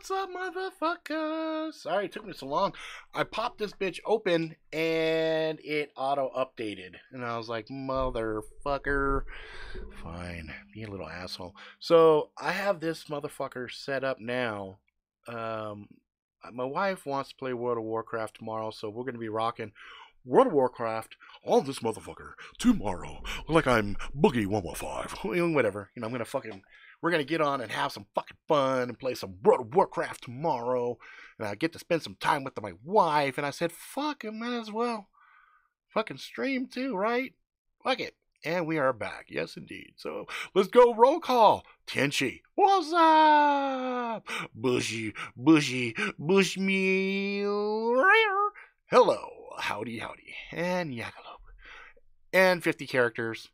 What's up, motherfuckers? Sorry it took me so long. I popped this bitch open and it auto updated. And I was like, motherfucker. Fine. Be a little asshole. So I have this motherfucker set up now. My wife wants to play World of Warcraft tomorrow, so we're going to be rocking World of Warcraft on this motherfucker tomorrow. Like I'm Boogie 115. Whatever. I'm going to fucking... We're going to get on and have some fucking fun and play some World of Warcraft tomorrow. And I get to spend some time with my wife. And I said, fuck it, might as well. Fucking stream too, right? Fuck it. And we are back. Yes, indeed. So, let's go roll call. Tenchi. What's up? Bushy, Bushmeal. Hello. Howdy. And Yakalope. And 50 characters.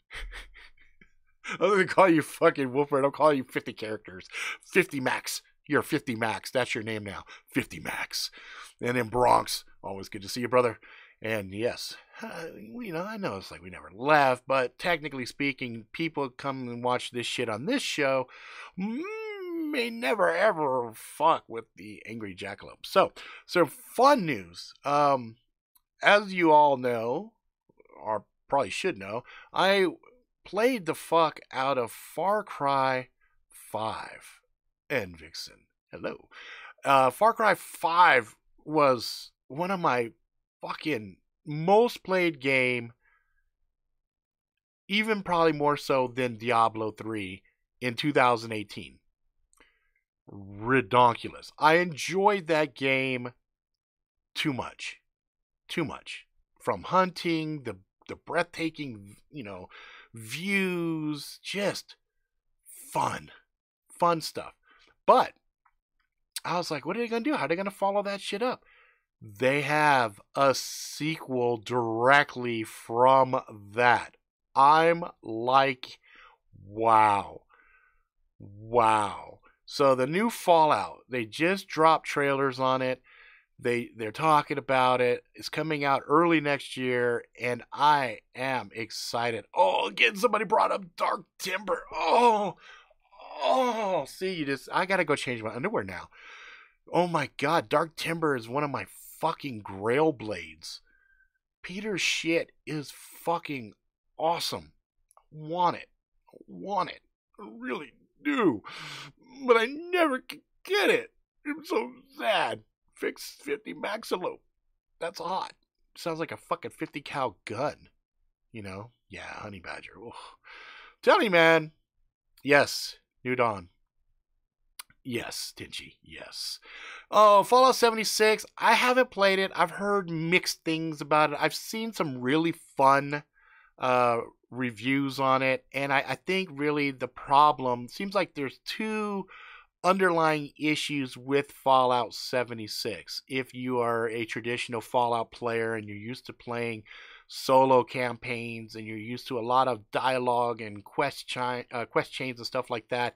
I'm going to call you fucking Wolford. I'll call you 50 characters. 50 Max. You're 50 Max. That's your name now. 50 Max. And then Bronx. Always good to see you, brother. And yes, I know it's like we never left, but technically speaking, people come and watch this shit on this show may never ever fuck with the Angry Jackalope. So fun news. As you all know, or probably should know, I played the fuck out of Far Cry 5 and Vixen. Hello. Far Cry 5 was one of my fucking most played game, even probably more so than Diablo 3 in 2018. Redonkulous. I enjoyed that game too much. From hunting, the breathtaking, views, just fun stuff. But I was like, what are they gonna do? How are they gonna follow that shit up? They have a sequel directly from that. I'm like, wow. So the new Fallout, they just dropped trailers on it. They're talking about it. It's coming out early next year, and I am excited. Oh, again, somebody brought up Dark Timber. Oh, see, I gotta go change my underwear now. Oh my god, Dark Timber is one of my fucking grail blades. Peter's shit is fucking awesome. Want it. I really do. But I never can get it. I'm so sad. Fix 50 Maxalope. That's hot. Sounds like a fucking 50 cal gun. Yeah, Honey Badger. Ugh. Tell me, man. Yes, New Dawn. Yes, Stingy. Yes. Oh, Fallout 76. I haven't played it. I've heard mixed things about it. I've seen some really fun reviews on it. And I think really the problem seems like there's two underlying issues with Fallout 76. If you are a traditional Fallout player and you're used to playing solo campaigns and you're used to a lot of dialogue and quest chains and stuff like that,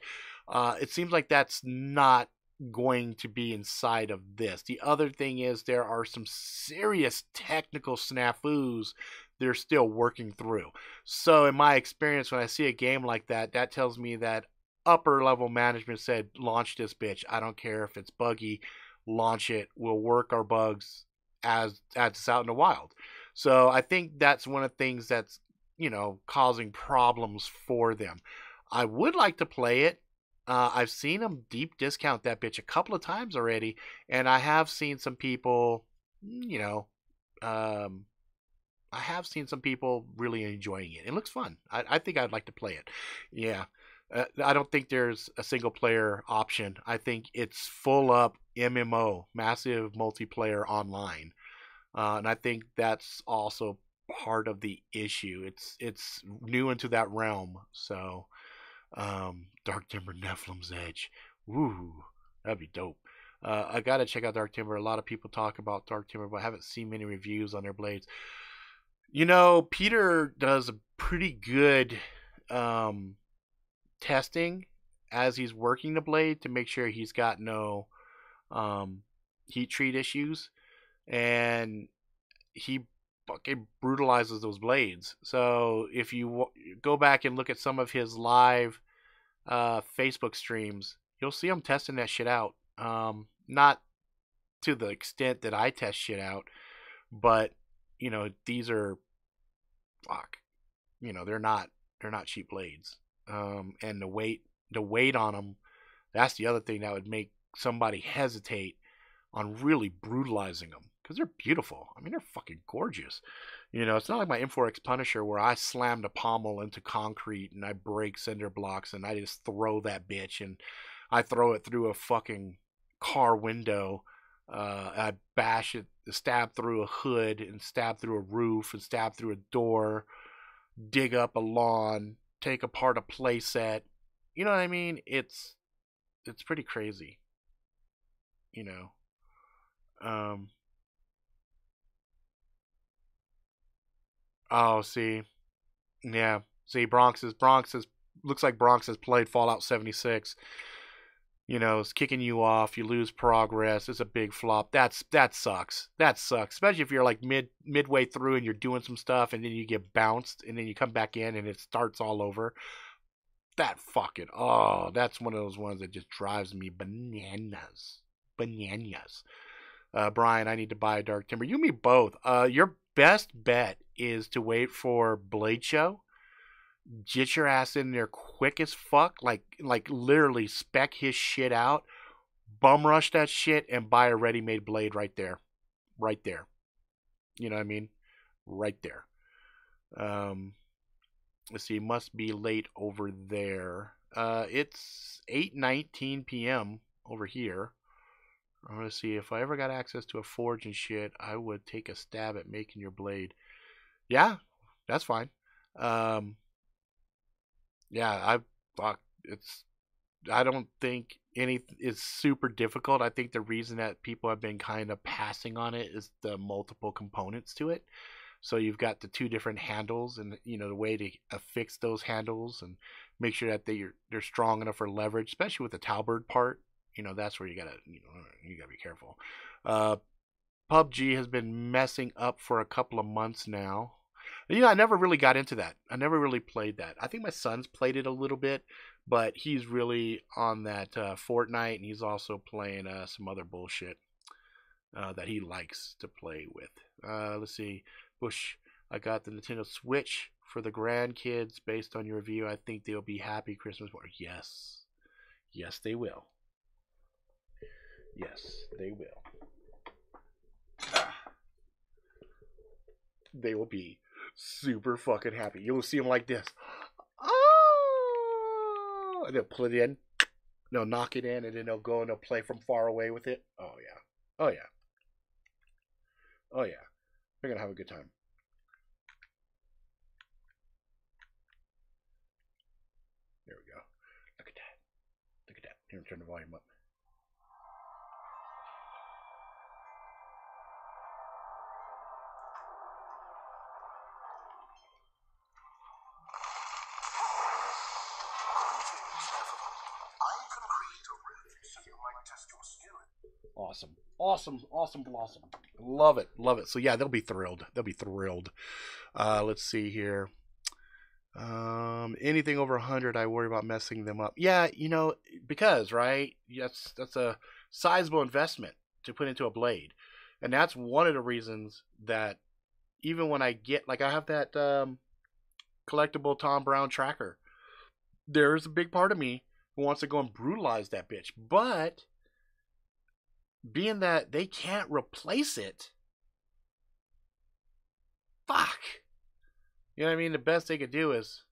it seems like that's not going to be inside of this. The other thing is there are some serious technical snafus they're still working through. So in my experience, when I see a game like that, that tells me that upper level management said, launch this bitch. I don't care if it's buggy, launch it. We'll work our bugs as it's out in the wild. So I think that's one of the things that's, causing problems for them. I would like to play it. I've seen them deep discount that bitch a couple of times already, and I have seen some people, I have seen some people really enjoying it. It looks fun. I think I'd like to play it. Yeah. I don't think there's a single player option. I think it's full up MMO, massive multiplayer online. And I think that's also part of the issue. It's new into that realm. So, Dark Timber Nephilim's Edge. Ooh, that'd be dope. I gotta check out Dark Timber. A lot of people talk about Dark Timber, but I haven't seen many reviews on their blades. Peter does a pretty good testing as he's working the blade to make sure he's got no heat treat issues, and he fucking brutalizes those blades. So if you go back and look at some of his live Facebook streams, you'll see him testing that shit out. Not to the extent that I test shit out, but these are fuck. They're not cheap blades. And the weight on them, that's the other thing that would make somebody hesitate on really brutalizing them because they're beautiful. I mean, they're fucking gorgeous. It's not like my M4X Punisher where I slam the pommel into concrete and I break cinder blocks and I just throw that bitch and I throw it through a fucking car window. I bash it, stab through a hood and stab through a roof and stab through a door, dig up a lawn, take apart a playset. You know what I mean? It's pretty crazy. You know. Um. Oh, see, yeah. See, Bronx is looks like Bronx has played Fallout 76. It's kicking you off. You lose progress. It's a big flop. That sucks. That sucks. Especially if you're like midway through and you're doing some stuff and then you get bounced and then you come back in and it starts all over. That's one of those ones that just drives me bananas. Bananas. Brian, I need to buy a Dark Timber. You and me both. Your best bet is to wait for Blade Show. Get your ass in there quick as fuck. Like literally spec his shit out. Bum rush that shit and buy a ready-made blade right there. Right there. You know what I mean? Right there. Let's see. Must be late over there. It's 8:19 p.m. over here. I'm gonna see if I ever got access to a forge and shit. I would take a stab at making your blade. Yeah, that's fine. Um, yeah, it's. I don't think any is super difficult. I think the reason that people have been kind of passing on it is the multiple components to it. So you've got the two different handles, and the way to affix those handles and make sure that they're strong enough for leverage, especially with the Talbert part. That's where you gotta be careful. Uh, PUBG has been messing up for a couple of months now. I never really got into that. I never really played that. I think my son's played it a little bit, but he's really on that Fortnite, and he's also playing some other bullshit that he likes to play with. Let's see. Bush, I got the Nintendo Switch for the grandkids based on your review. I think they'll be happy Christmas morning. Yes. Yes, they will. Yes, they will. They will be super fucking happy. You'll see them like this. Oh! And they'll put it in. They'll knock it in, and then they'll go and they'll play from far away with it. Oh, yeah. Oh, yeah. Oh, yeah. They're going to have a good time. There we go. Look at that. Look at that. Here, turn the volume up. Awesome. Awesome. Awesome. Blossom. Love it. Love it. So yeah, they'll be thrilled. They'll be thrilled. Let's see here. Anything over 100, I worry about messing them up. Yeah, because right, that's a sizable investment to put into a blade, and that's one of the reasons that even when I get I have that collectible Tom Brown tracker, there's a big part of me who wants to go and brutalize that bitch, but being that they can't replace it, fuck. You know what I mean? The best they could do is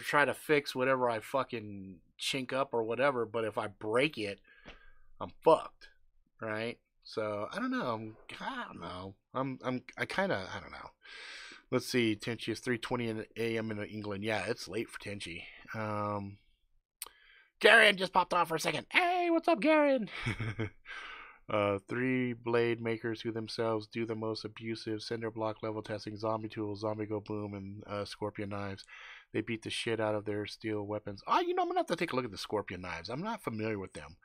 try to fix whatever I fucking chink up or whatever. But if I break it, I'm fucked, right? So I don't know. I don't know. I don't know. Let's see. Tenchi is 3:20 a.m. in England. Yeah, it's late for Tenchi. Garen just popped off for a second. Hey, what's up, Garen? 3 blade makers who themselves do the most abusive cinder block level testing, zombie tools, zombie go boom, and scorpion knives. They beat the shit out of their steel weapons. I'm gonna have to take a look at the scorpion knives. I'm not familiar with them.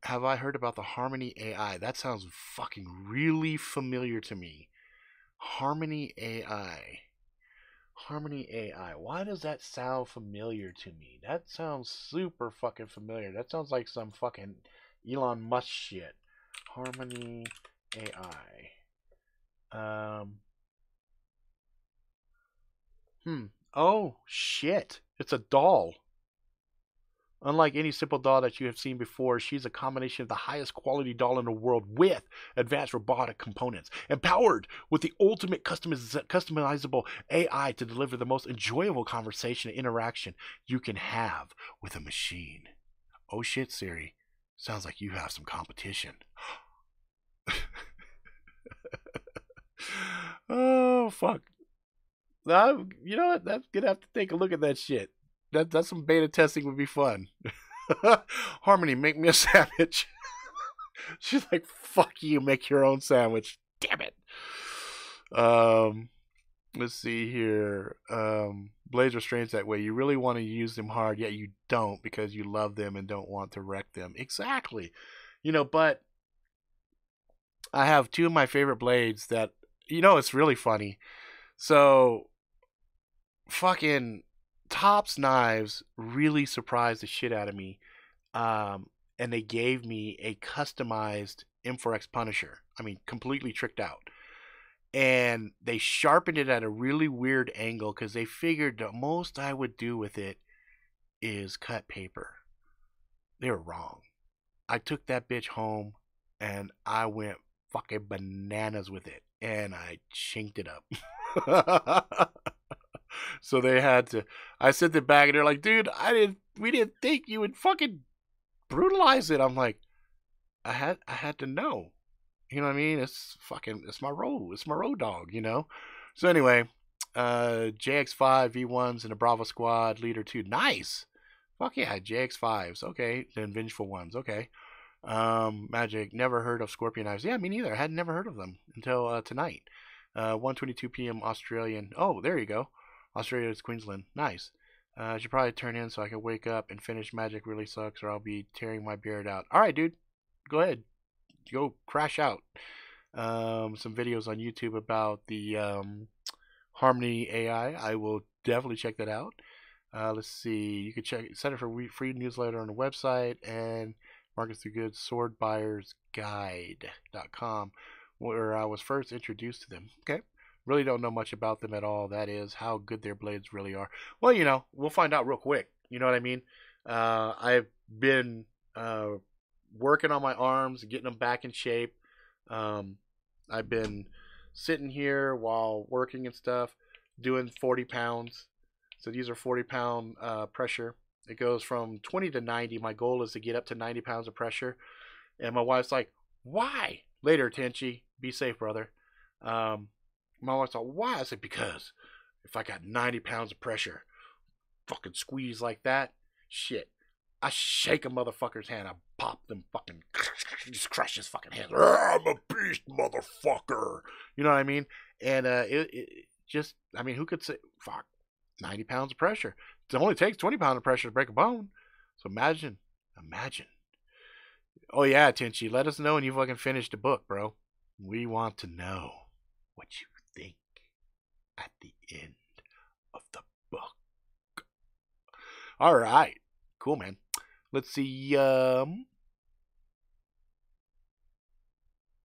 Have I heard about the Harmony AI? That sounds fucking really familiar to me. Harmony AI. Harmony AI. Why does that sound familiar to me? That sounds super fucking familiar. That sounds like some fucking Elon Musk shit. Harmony AI. Oh, shit. It's a doll. Unlike any simple doll that you have seen before, she's a combination of the highest quality doll in the world with advanced robotic components, empowered with the ultimate customizable AI to deliver the most enjoyable conversation and interaction you can have with a machine. Oh shit, Siri. Sounds like you have some competition. Oh, fuck. You know what? That's gonna have to take a look at that shit. That's some beta testing would be fun. Harmony, make me a sandwich. She's like, fuck you, make your own sandwich. Damn it. Let's see here. Blades are strange that way. You really want to use them hard, yet you don't because you love them and don't want to wreck them. Exactly. You know, but I have two of my favorite blades that, you know, it's really funny. So, fucking Tops Knives really surprised the shit out of me. And they gave me a customized M4X Punisher. I mean, completely tricked out. And they sharpened it at a really weird angle because they figured the most I would do with it is cut paper. They were wrong. I took that bitch home and I went fucking bananas with it. And I chinked it up. So they had to. I sent it back, and they're like, "Dude, we didn't think you would fucking brutalize it." I'm like, I had to know. You know what I mean? It's my road dog. You know. So anyway, JX5 V1s and a Bravo Squad Leader 2. Nice. Fuck yeah, JX5s. Okay, then Vengeful ones. Okay. Magic. Never heard of Scorpion knives. Yeah, me neither. I had never heard of them until tonight. 1:22 p.m. Australian. Oh, there you go. Australia is Queensland. Nice. I should probably turn in so I can wake up and finish. Magic really sucks, or I'll be tearing my beard out. All right, dude. Go ahead. Go crash out. Some videos on YouTube about the Harmony AI. I will definitely check that out. Let's see. You can sign up for free newsletter on the website and Markets Through Good swordbuyersguide.com, where I was first introduced to them. Okay. Really don't know much about them at all. That is how good their blades really are. Well, you know, we'll find out real quick. You know what I mean? I've been working on my arms, getting them back in shape. I've been sitting here while working and stuff, doing 40 pounds. So these are 40-pound pressure. It goes from 20 to 90. My goal is to get up to 90 pounds of pressure. And my wife's like, why? Later, Tenchi. Be safe, brother. My wife's like, why? I said, because if I got 90 pounds of pressure, fucking squeeze like that, shit. I shake a motherfucker's hand. I pop them fucking, just crush his fucking hand. I'm a beast, motherfucker. You know what I mean? And it just, I mean, who could say, fuck, 90 pounds of pressure? It only takes 20 pounds of pressure to break a bone. So imagine. Oh yeah, Tenchi, let us know when you fucking finished the book, bro. We want to know what you think at the end of the book. All right. Cool, man. Let's see. All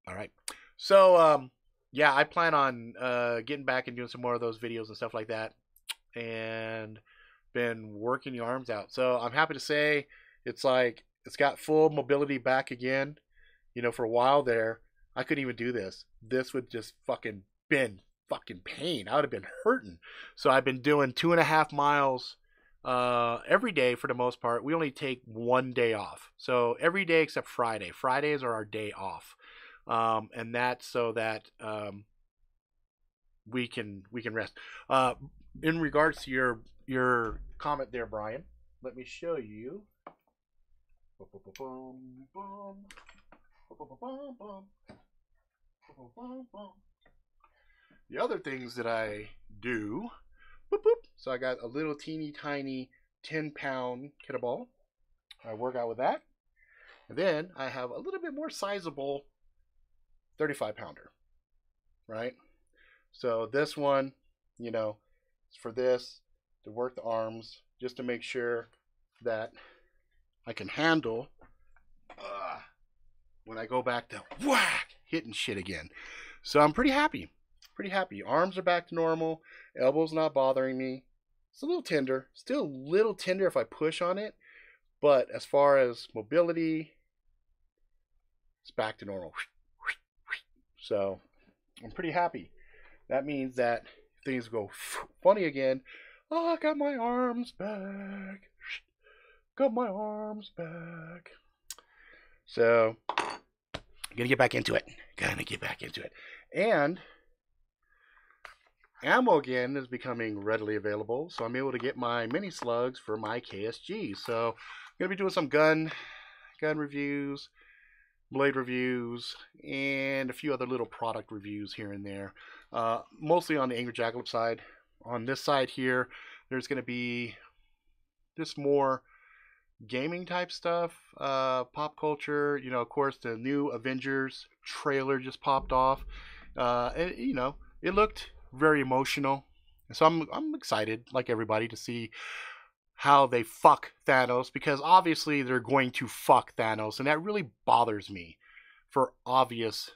right. So, yeah, I plan on getting back and doing some more of those videos and stuff like that. And been working the arms out. So I'm happy to say it's like it's got full mobility back again. You know, for a while there, I couldn't even do this. This would just fucking been fucking pain. I would have been hurting. So I've been doing 2.5 miles every day for the most part. We only take one day off. So every day except Friday. Fridays are our day off. And that's so that we can rest. In regards to your comment there, Brian, let me show you. The other things that I do. So I got a little teeny tiny 10-pound kettlebell. I work out with that. And then I have a little bit more sizable 35-pounder, right? So this one, you know, for this, to work the arms, just to make sure that I can handle when I go back to whack, hitting shit again. So I'm pretty happy. Pretty happy. Arms are back to normal. Elbow's not bothering me. It's a little tender. Still a little tender if I push on it. But as far as mobility, it's back to normal. So I'm pretty happy. That means that things go funny again. Oh, I got my arms back. Got my arms back. So, gonna get back into it. And ammo again is becoming readily available, so I'm able to get my mini slugs for my KSG. So, I'm gonna be doing some gun reviews, blade reviews, and a few other little product reviews here and there. Mostly on the Angry Jackalope side. On this side here, there's gonna be this more gaming type stuff, pop culture. You know, of course, the new Avengers trailer just popped off. And you know, it looked very emotional, so I'm excited, like everybody, to see how they fuck Thanos, because obviously they're going to fuck Thanos, and that really bothers me for obvious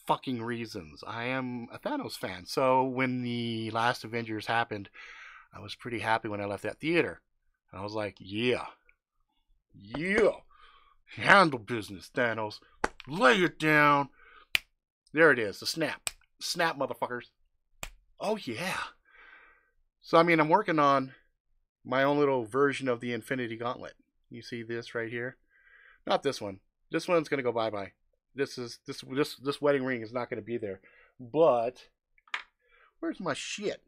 fucking reasons. I am a Thanos fan, so when the last Avengers happened, I was pretty happy when I left that theater. I was like, yeah, handle business, Thanos. Lay it down. There it is, the snap, motherfuckers. Oh yeah. So I mean, I'm working on my own little version of the Infinity Gauntlet. You see this right here? Not this one. This one's gonna go bye-bye. This wedding ring is not gonna be there. But where's my shit? It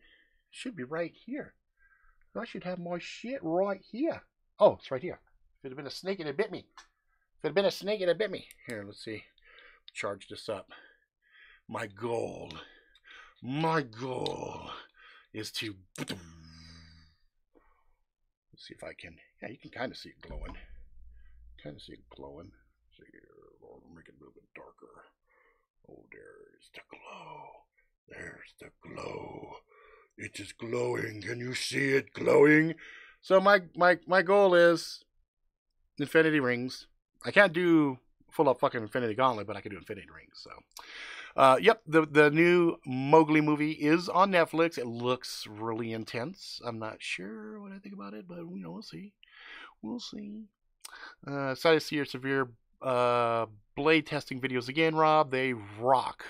should be right here. I should have my shit right here. Oh, it's right here. If it had been a snake, it'd have bit me. Here, let's see. Charge this up. My goal is to... Let's see if I can... Yeah, you can kind of see it glowing. See here, I'll make it a little bit darker. Oh, there's the glow. It is glowing. Can you see it glowing? So my goal is Infinity Rings. I can't do full up fucking Infinity Gauntlet, but I can do Infinity Rings. So, yep, the new Mowgli movie is on Netflix. It looks really intense. I'm not sure what I think about it, but you know, we'll see. Excited to see your severe blade testing videos again, Rob. They rock.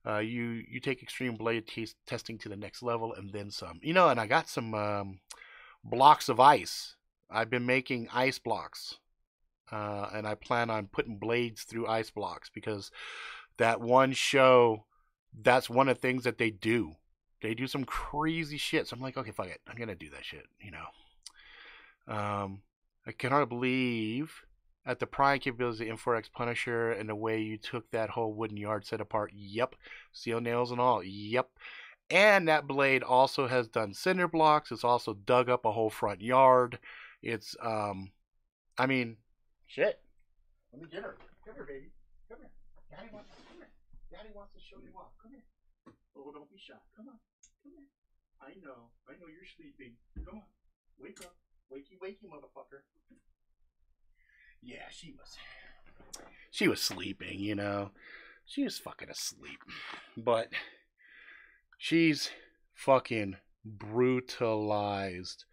You take extreme blade testing to the next level and then some. You know, and I got some blocks of ice. I've been making ice blocks. And I plan on putting blades through ice blocks, because that one show, that's one of the things that they do. They do some crazy shit. So I'm like, okay, fuck it. I'm going to do that shit, you know. I cannot believe at the prying capabilities of M4X Punisher and the way you took that whole wooden yard set apart. Yep. Steel nails and all. Yep. And that blade also has done cinder blocks. It's also dug up a whole front yard. It's, I mean, shit. Let me get her. Come here, baby. Come here. Daddy wants to show you off. Come here. Oh, don't be shy. Come on. Come here. I know you're sleeping. Come on. Wake up. Wakey, motherfucker. Yeah, she was sleeping, you know. She was fucking asleep. But she's fucking brutalized.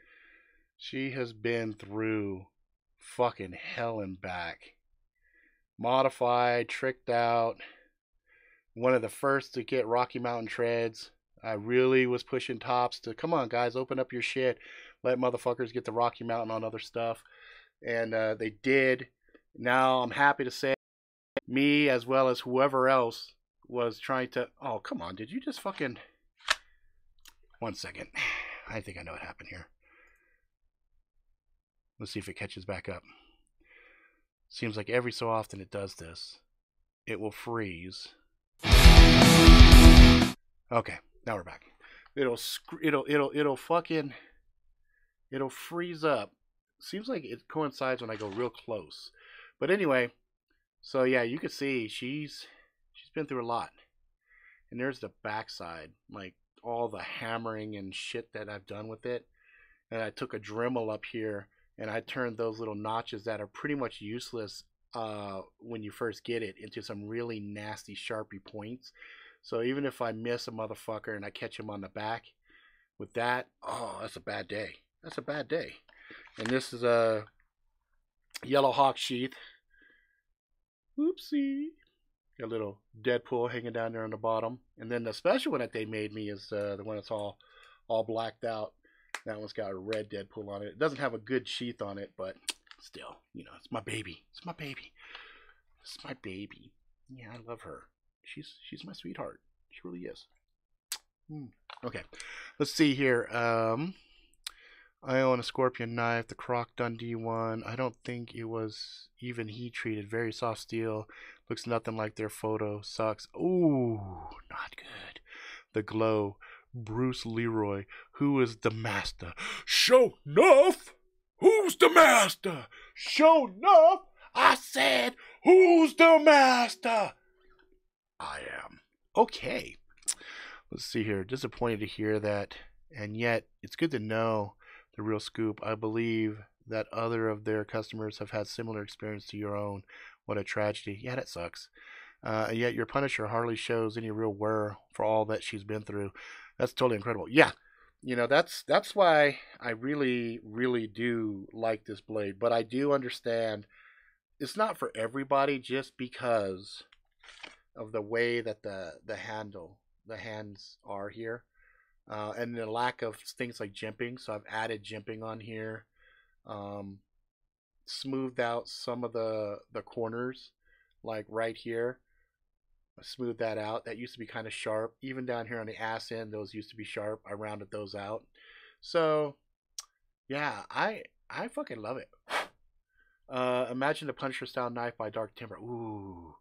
She has been through fucking hell and back. Modified, tricked out. One of the first to get Rocky Mountain treads. I really was pushing tops to, come on guys, open up your shit. Let motherfuckers get the Rocky Mountain on other stuff. And they did. Now I'm happy to say me, as well as whoever else, was trying to... Oh, come on. Did you just fucking... 1 second. I think I know what happened here. Let's see if it catches back up. Seems like every so often it does this. It will freeze. Okay, now we're back. It'll freeze up. Seems like it coincides when I go real close. But anyway, so yeah, you can see she's been through a lot. And there's the backside. Like, all the hammering and shit that I've done with it. And I took a Dremel up here and I turned those little notches that are pretty much useless when you first get it into some really nasty Sharpie points. So even if I miss a motherfucker and I catch him on the back with that, oh, that's a bad day. That's a bad day. And this is a Yellow Hawk sheath. Oopsie. Got a little Deadpool hanging down there on the bottom. And then the special one that they made me is the one that's all blacked out. That one's got a red Deadpool on it. It doesn't have a good sheath on it, but still, you know, it's my baby. It's my baby. It's my baby. Yeah, I love her. She's my sweetheart. She really is. Okay, let's see here. I own a Scorpion knife, the Croc Dundee one. I don't think it was even heat treated. Very soft steel. Looks nothing like their photo. Sucks. Ooh, not good. The Glow. Bruce Leroy. Who is the master? Show enough. Who's the master? Show enough. I said, who's the master? I am. Okay. Let's see here. Disappointed to hear that. And yet, it's good to know the real scoop. I believe that other of their customers have had similar experience to your own. What a tragedy. Yeah, that sucks. And yet your Punisher hardly shows any real wear for all that she's been through. That's totally incredible. Yeah, you know, that's why I really, really do like this blade. But I do understand it's not for everybody just because of the way that the hands are here. And the lack of things like jimping. So I've added jimping on here. Smoothed out some of the corners, like right here. I smoothed that out. That used to be kind of sharp. Even down here on the ass end, those used to be sharp. I rounded those out. So, yeah, I fucking love it. Imagine the Punisher style knife by Dark Timber. Ooh,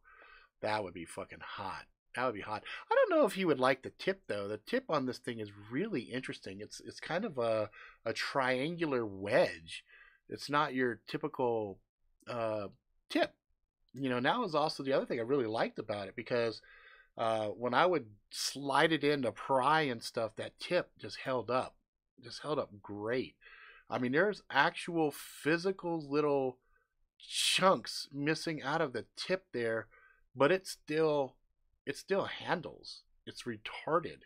that would be fucking hot. That would be hot. I don't know if he would like the tip though. The tip on this thing is really interesting. It's kind of a triangular wedge. It's not your typical tip. You know, now is also the other thing I really liked about it because when I would slide it in to pry and stuff, that tip just held up great. I mean, there's actual physical little chunks missing out of the tip there, but it still handles. It's retarded.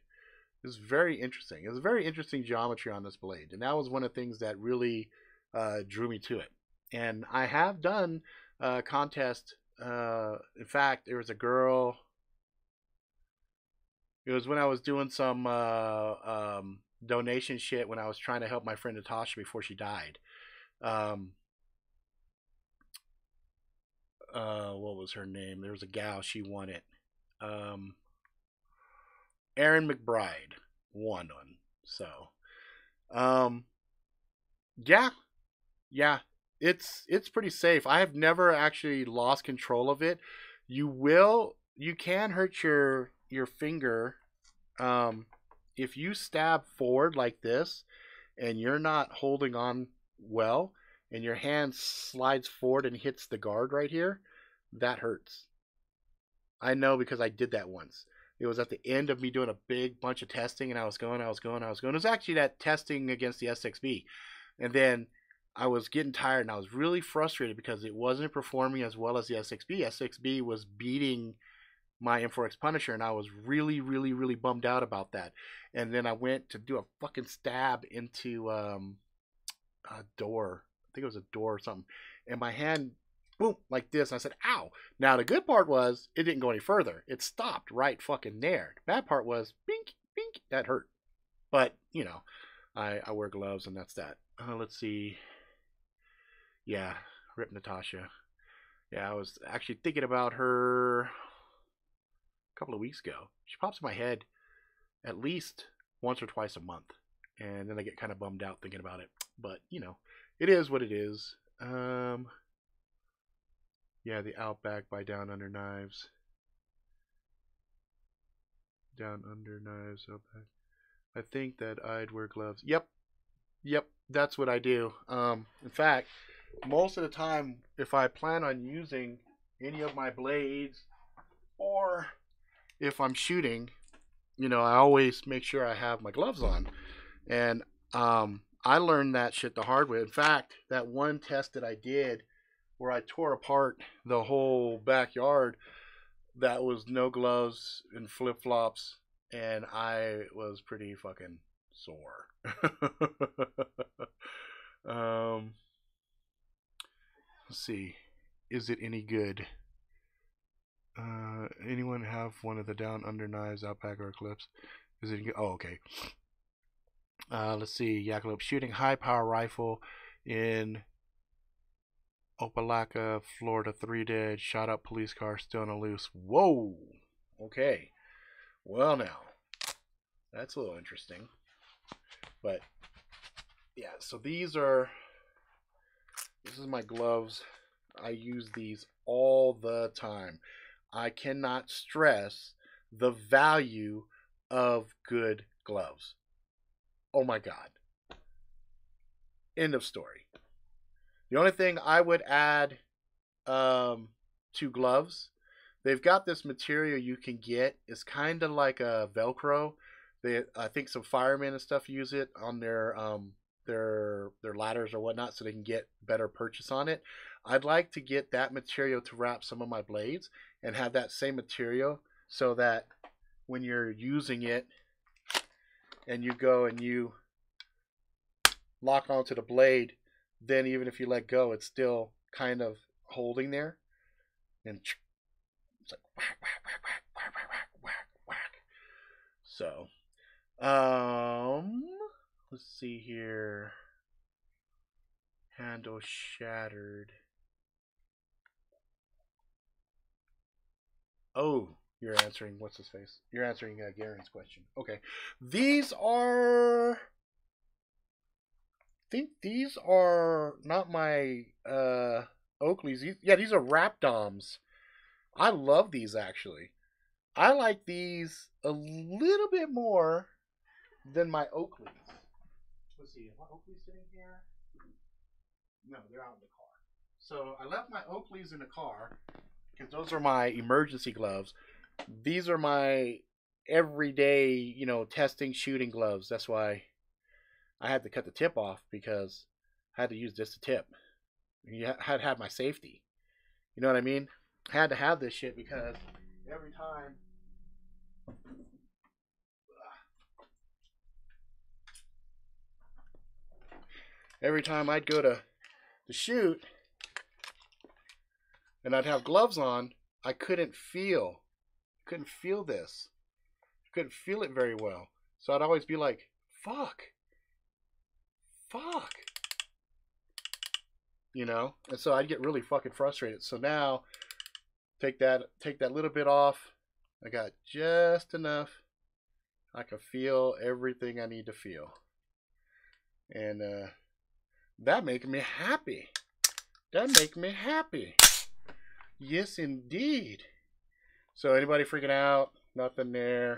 It's very interesting. It's a very interesting geometry on this blade, and that was one of the things that really drew me to it. And I have done a contest. In fact, there was a girl. It was when I was doing some donation shit when I was trying to help my friend Natasha before she died. What was her name? There was a gal. She won it. Erin McBride won one. So, yeah, it's pretty safe. I have never actually lost control of it. You can hurt your finger if you stab forward like this and you're not holding on well and your hand slides forward and hits the guard right here. That hurts. I know because I did that once. It was at the end of me doing a big bunch of testing, and I was going. It was actually that testing against the SXB. And then I was getting tired, and I was really frustrated because it wasn't performing as well as the SXB. SXB was beating my M4X Punisher, and I was really, really, really bummed out about that. And then I went to do a fucking stab into a door. I think it was a door or something. And my hand, boom, like this. And I said, ow. Now, the good part was it didn't go any further. It stopped right fucking there. The bad part was, bink, bink, that hurt. But, you know, I wear gloves, and that's that. Let's see. Yeah, rip Natasha. Yeah, I was actually thinking about her a couple of weeks ago. She pops in my head at least once or twice a month. And then I get kind of bummed out thinking about it. But, you know, it is what it is. Yeah, the Outback by Down Under Knives. Down Under Knives, Outback. I think that I'd wear gloves. Yep, that's what I do. In fact, most of the time, if I plan on using any of my blades, or if I'm shooting, I always make sure I have my gloves on. And I learned that shit the hard way. In fact, that one test that I did where I tore apart the whole backyard, that was no gloves and flip flops, and I was pretty fucking sore. um, let's see. Is it any good? Anyone have one of the Down Under knives, Outback or Eclipse? Is it? Oh, okay. Let's see. Jackalope shooting high power rifle in Opelika, Florida. 3 dead. Shot up police car. Still on a loose. Whoa. Okay. Well, now that's a little interesting. But yeah. So this is my gloves. I use these all the time. I cannot stress the value of good gloves. Oh my God. End of story. The only thing I would add to gloves, they've got this material you can get. It's kind of like a Velcro. I think some firemen and stuff use it on their ladders or whatnot, so they can get better purchase on it. I'd like to get that material to wrap some of my blades and have that same material so that when you're using it and you go and you lock onto the blade, then even if you let go, it's still kind of holding there. And it's like whack, whack, whack, whack, whack, whack, whack, whack. So, let's see here. Handle shattered. Oh, you're answering what's his face? You're answering Garen's question. Okay, these are. I think these are not my Oakleys. These are Rapdoms. I love these actually. I like these a little bit more than my Oakleys. Let's see, are my Oakleys sitting here? No, they're out in the car. So I left my Oakleys in the car because those are my emergency gloves. These are my everyday, testing shooting gloves. That's why I had to cut the tip off, because I had to use this to tip. You had to have my safety. You know what I mean? I had to have this shit because every time I'd go to shoot and I'd have gloves on, I couldn't feel this. I couldn't feel it very well. So I'd always be like, fuck. And so I'd get really fucking frustrated. So now, take that little bit off. I got just enough. I can feel everything I need to feel. And that makes me happy. Yes, indeed. So anybody freaking out? Nothing there.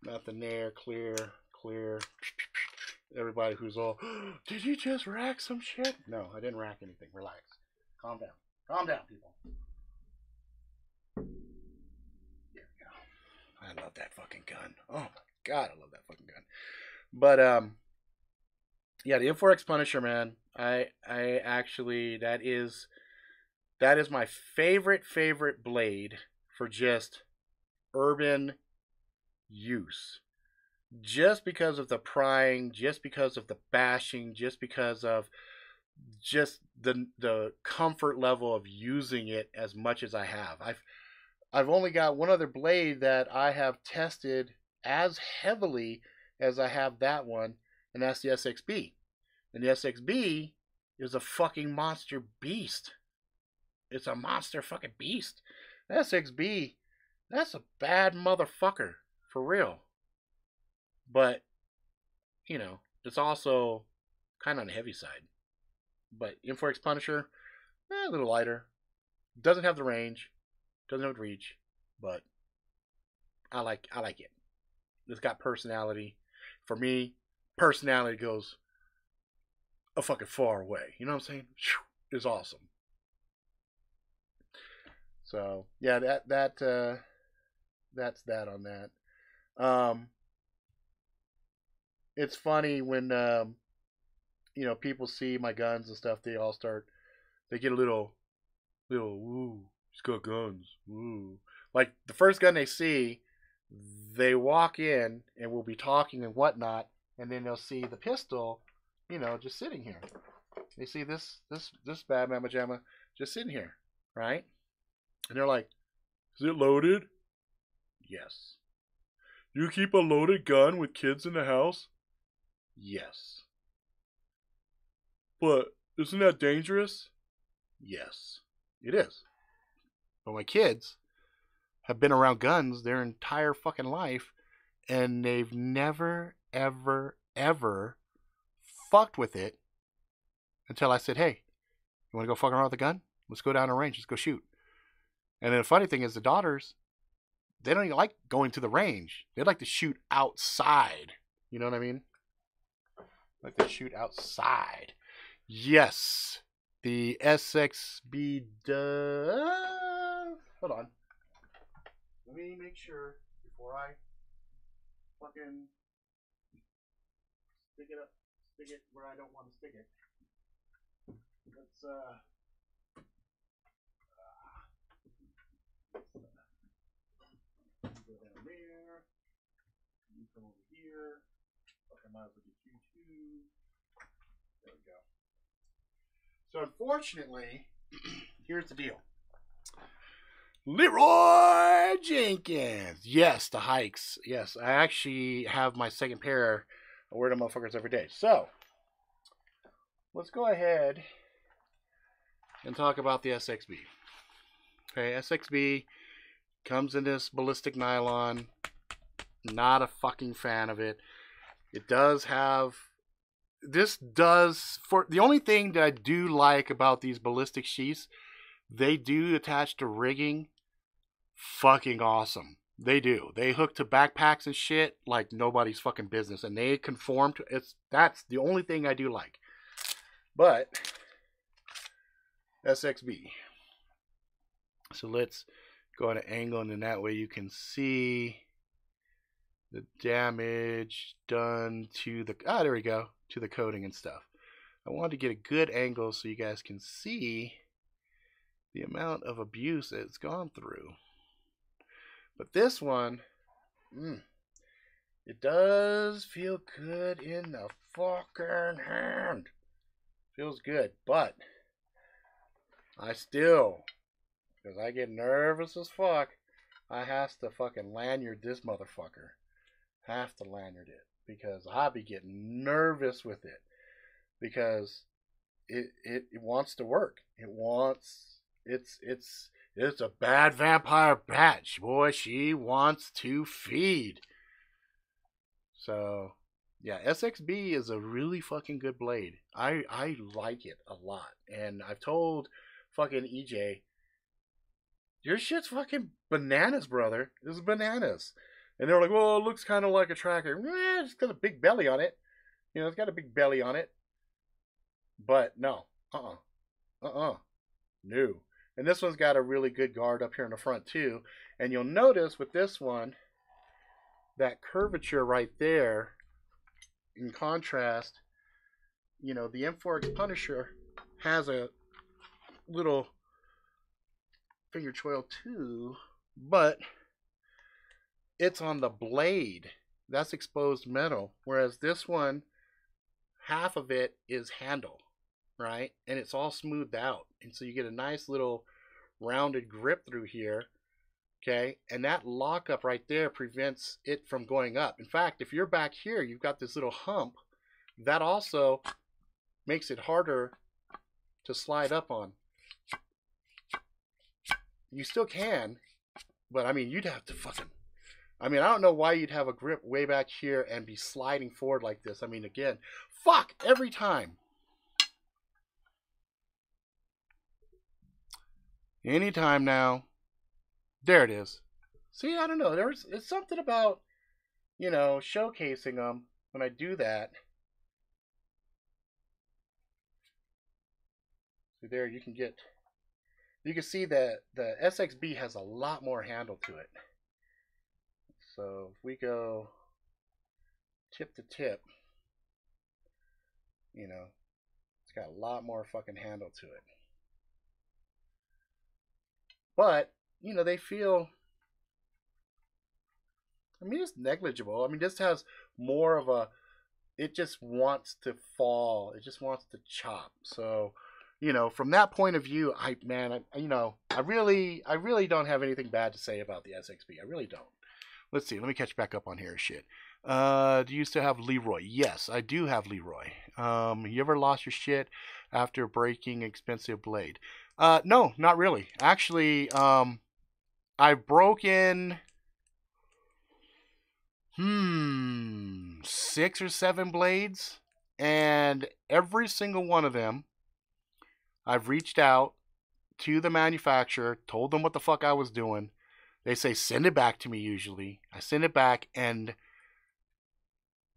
Nothing there. Clear. Everybody who's all, did you just rack some shit? No, I didn't rack anything. Relax. Calm down, people. There we go. I love that fucking gun. Oh my God, I love that fucking gun. But yeah, the M4X Punisher, man. I actually, that is my favorite blade for just urban use. Just because of the prying, just because of the bashing, just because of just the comfort level of using it as much as I have. I've only got one other blade that I have tested as heavily as I have that one, and that's the SXB. And the SXB is a fucking monster beast. It's a monster fucking beast. The SXB, that's a bad motherfucker, for real. But, it's also kind of on the heavy side. But M4X Punisher, a little lighter. Doesn't have the range. Doesn't have the reach. But I like it. It's got personality. For me, personality goes a fucking far away. You know what I'm saying? It's awesome. So yeah, that's that on that. Um, it's funny when people see my guns and stuff. They get a little woo. He's got guns. Woo. Like the first gun they see, they walk in and we'll be talking and whatnot, and then they'll see the pistol, just sitting here. They see this bad mamma jamma just sitting here, right? And they're like, "Is it loaded?" Yes. You keep a loaded gun with kids in the house? Yes. But isn't that dangerous? Yes, it is. But my kids have been around guns their entire fucking life, and they've never, ever, ever fucked with it until I said, "Hey, you want to go fucking around with a gun? Let's go down a range. Let's go shoot." And then the funny thing is, the daughters, they don't even like going to the range. They like to shoot outside. You know what I mean? Like to shoot outside. Yes, the SXB does. Hold on. Let me make sure before I fucking stick it where I don't want to stick it. Let's go down there. You come over here. I might as well get you too. There we go. So unfortunately, here's the deal. Leroy Jenkins. Yes, the hikes. Yes, I actually have my second pair. I wear them motherfuckers every day. So let's go ahead and talk about the SXB. Okay, SXB comes in this ballistic nylon. Not a fucking fan of it. It does have. For the only thing that I do like about these ballistic sheaths, they do attach to rigging. Fucking awesome. They do. They hook to backpacks and shit like nobody's fucking business, and they conform to it's. That's the only thing I do like. But SXB. So let's go at an angle, and then that way you can see the damage done to the there we go, to the coating and stuff. I wanted to get a good angle so you guys can see the amount of abuse it's gone through. But this one, it does feel good in the fucking hand. Feels good, but I still, because I get nervous as fuck, I have to fucking lanyard this motherfucker. Have to lanyard it because I be getting nervous with it because it wants to work. It's a bad vampire batch, boy. She wants to feed. So yeah, SXB is a really fucking good blade. I like it a lot, and I've told fucking EJ, your shit's fucking bananas, brother. This is bananas. And they're like, well, it looks kind of like a tracker. It's got a big belly on it. It's got a big belly on it. But no. No. And this one's got a really good guard up here in the front, too. And you'll notice with this one, that curvature right there, in contrast, the M4X Punisher has a little finger choil, too. But it's on the blade. That's exposed metal. Whereas this one, half of it is handle, right? And it's all smoothed out. And so you get a nice little rounded grip through here. Okay? And that lockup right there prevents it from going up. In fact, if you're back here, you've got this little hump. That also makes it harder to slide up on. You still can, but I mean, you'd have to fucking... I don't know why you'd have a grip way back here and be sliding forward like this. Again, fuck, every time. Anytime now. There it is. See, I don't know. It's something about, showcasing them when I do that. See there, you you can see that the SXB has a lot more handle to it. So if we go tip to tip, you know, it's got a lot more fucking handle to it. But, you know, they feel, I mean, it's negligible. I mean, this has more of a, it just wants to fall. It just wants to chop. So, you know, from that point of view, I really don't have anything bad to say about the SXB. I really don't. Let's see. Let me catch back up on here. Shit. Do you still have Leroy? Yes, I do have Leroy. You ever lost your shit after breaking expensive blade? No, not really. Actually, I've broken 6 or 7 blades, and every single one of them, I've reached out to the manufacturer, told them what the fuck I was doing. They say send it back to me. Usually, I send it back, and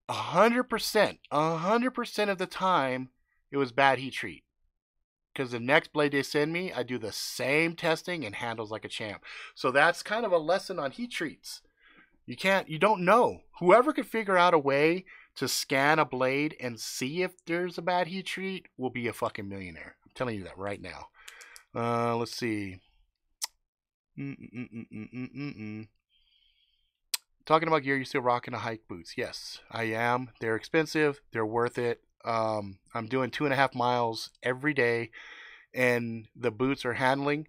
100% of the time, it was bad heat treat. Because the next blade they send me, I do the same testing and handles like a champ. So that's kind of a lesson on heat treats. You don't know. Whoever could figure out a way to scan a blade and see if there's a bad heat treat will be a fucking millionaire. I'm telling you that right now. Let's see. Talking about gear, you still rocking the hike boots? Yes, I am. They're expensive. They're worth it. I'm doing 2.5 miles every day, and the boots are handling.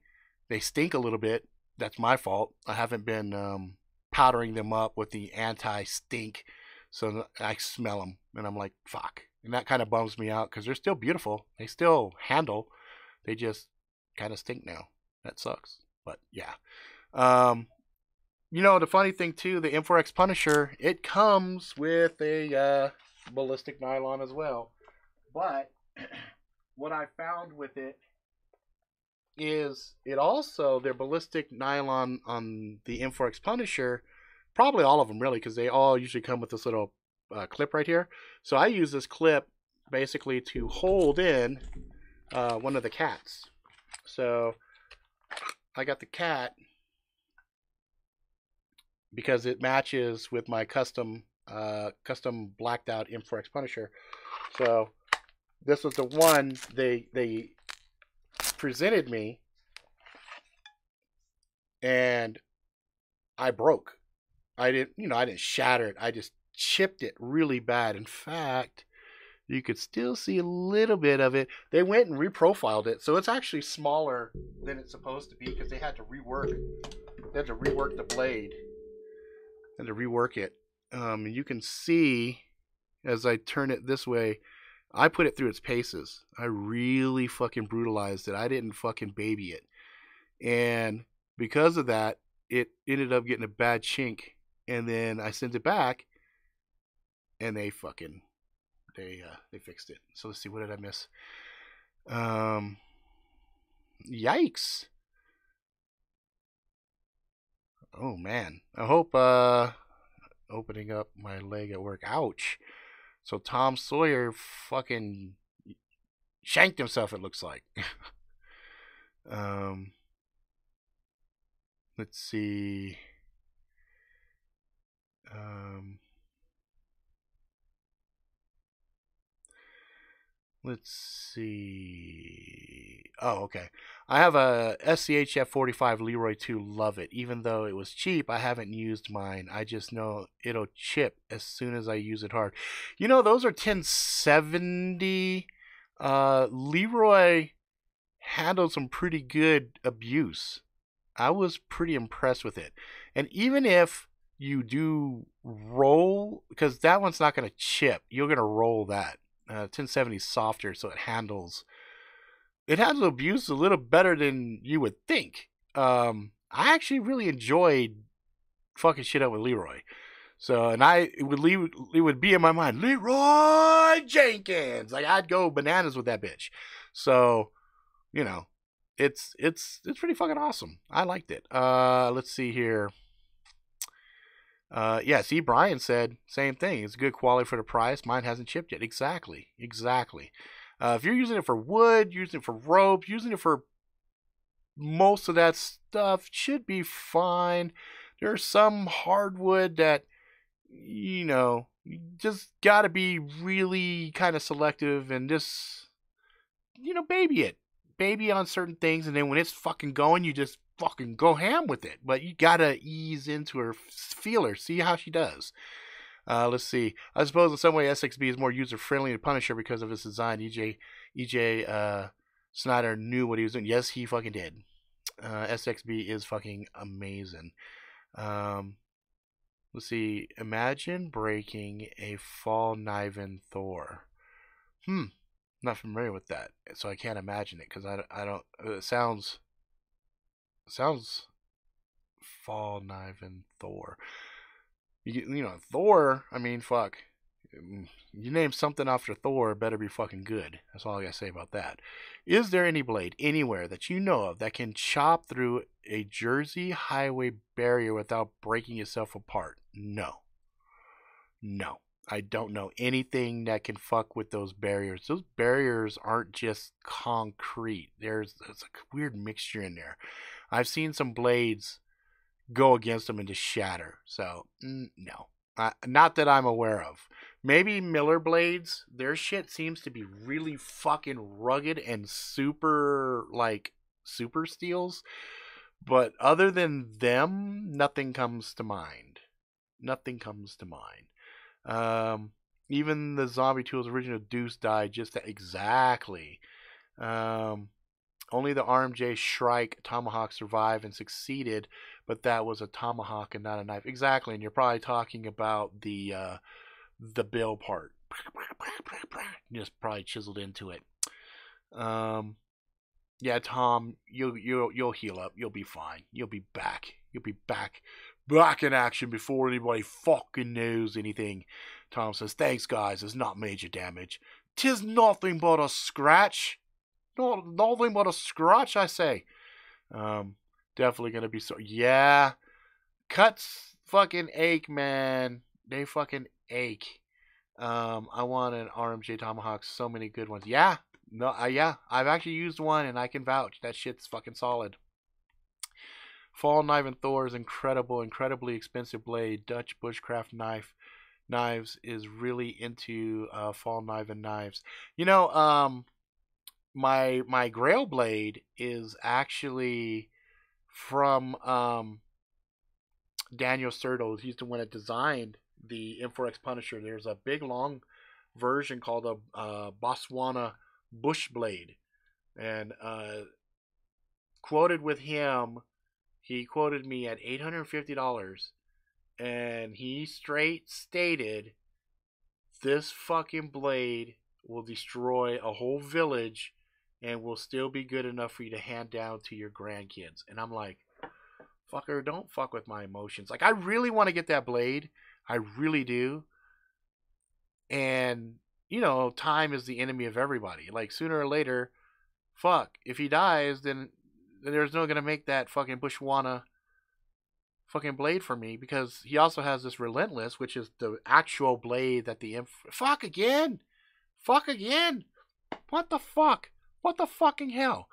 They stink a little bit. That's my fault. I haven't been powdering them up with the anti-stink, so I smell them, and I'm like, fuck. And that kind of bums me out because they're still beautiful. They still handle. They just kind of stink now. That sucks. But yeah. You know, the funny thing too, the M4X Punisher, it comes with a ballistic nylon as well. But what I found with it is it also, their ballistic nylon on the M4X Punisher, probably all of them really, because they all usually come with this little clip right here. So I use this clip basically to hold in one of the cats. So I got the cat because it matches with my custom blacked out M4X Punisher. So this was the one they presented me, and I broke. I didn't shatter it. I just chipped it really bad. In fact, you could still see a little bit of it. They went and reprofiled it, so it's actually smaller than it's supposed to be because they had to rework the blade and to rework it. You can see as I turn it this way, I put it through its paces. I really fucking brutalized it. I didn't fucking baby it. And because of that, it ended up getting a bad chink. And then I sent it back, and they fixed it. So let's see, what did I miss? Yikes. Oh man. I hope opening up my leg at work. Ouch. So Tom Sawyer fucking shanked himself, it looks like. Let's see. Let's see. Oh, okay. I have a SCH F45 Leroy 2. Love it. Even though it was cheap, I haven't used mine. I just know it'll chip as soon as I use it hard. You know, those are 1070. Leroy handled some pretty good abuse. I was pretty impressed with it. And even if you do roll, because that one's not going to chip, you're going to roll that. 1070 is softer, so it handles abuse a little better than you would think. I actually really enjoyed fucking shit up with Leroy. So, and it would be in my mind, Leroy Jenkins. Like, I'd go bananas with that bitch. So, you know, it's pretty fucking awesome. I liked it. Let's see here. Yeah, see, Brian said same thing. It's good quality for the price. Mine hasn't chipped yet. Exactly. If you're using it for wood, using it for rope, using it for most of that stuff should be fine. There's some hardwood that, you know, you just gotta be really kind of selective and just, you know, baby it. Baby on certain things, and then when it's fucking going, you just fucking go ham with it. But you gotta ease into her, feel her, see how she does. Let's see. I suppose in some way SXB is more user friendly than Punisher because of its design. EJ Snyder knew what he was doing. Yes, he fucking did. SXB is fucking amazing. Let's see. Imagine breaking a Fall Niven Thor. Not familiar with that, so I can't imagine it because I don't. It sounds Fall Niven Thor. You know, Thor. I mean, fuck. You name something after Thor, better be fucking good. That's all I gotta say about that. Is there any blade anywhere that you know of that can chop through a Jersey highway barrier without breaking itself apart? No. I don't know anything that can fuck with those barriers. Those barriers aren't just concrete. There's a weird mixture in there. I've seen some blades go against them and just shatter. So, no. Not that I'm aware of. Maybe Miller blades, their shit seems to be really fucking rugged and super steels. But other than them, nothing comes to mind. Even the Zombie Tools original Deuce died just exactly. Only the RMJ Shrike Tomahawk survived and succeeded, but that was a tomahawk and not a knife. Exactly, and you're probably talking about the bill part. Just probably chiseled into it. Yeah, Tom, you'll heal up. You'll be fine. You'll be back. Back in action before anybody fucking knows anything. Tom says, thanks guys, it's not major damage. 'Tis nothing but a scratch. Nothing but a scratch, I say. Definitely gonna be so. Yeah. Cuts fucking ache, man. They fucking ache. I want an RMJ Tomahawk. So many good ones. Yeah. No, yeah. I've actually used one and I can vouch. That shit's fucking solid. Fall Niven Thor is incredibly expensive blade. Dutch Bushcraft knives is really into Fall Niven knives. You know, my Grail blade is actually from Daniel Serto. He's the one that designed the M4X Punisher. There's a big long version called a Botswana Bush blade, and quoted with him. He quoted me at $850, and he straight stated, this fucking blade will destroy a whole village and will still be good enough for you to hand down to your grandkids. And I'm like, fucker, don't fuck with my emotions. Like, I really want to get that blade. I really do. And, you know, time is the enemy of everybody. Like, sooner or later, fuck, if he dies, then there's no gonna make that fucking Bushwana fucking blade for me, because he also has this Relentless, which is the actual blade that the fuck again. What the fuck? What the fucking hell?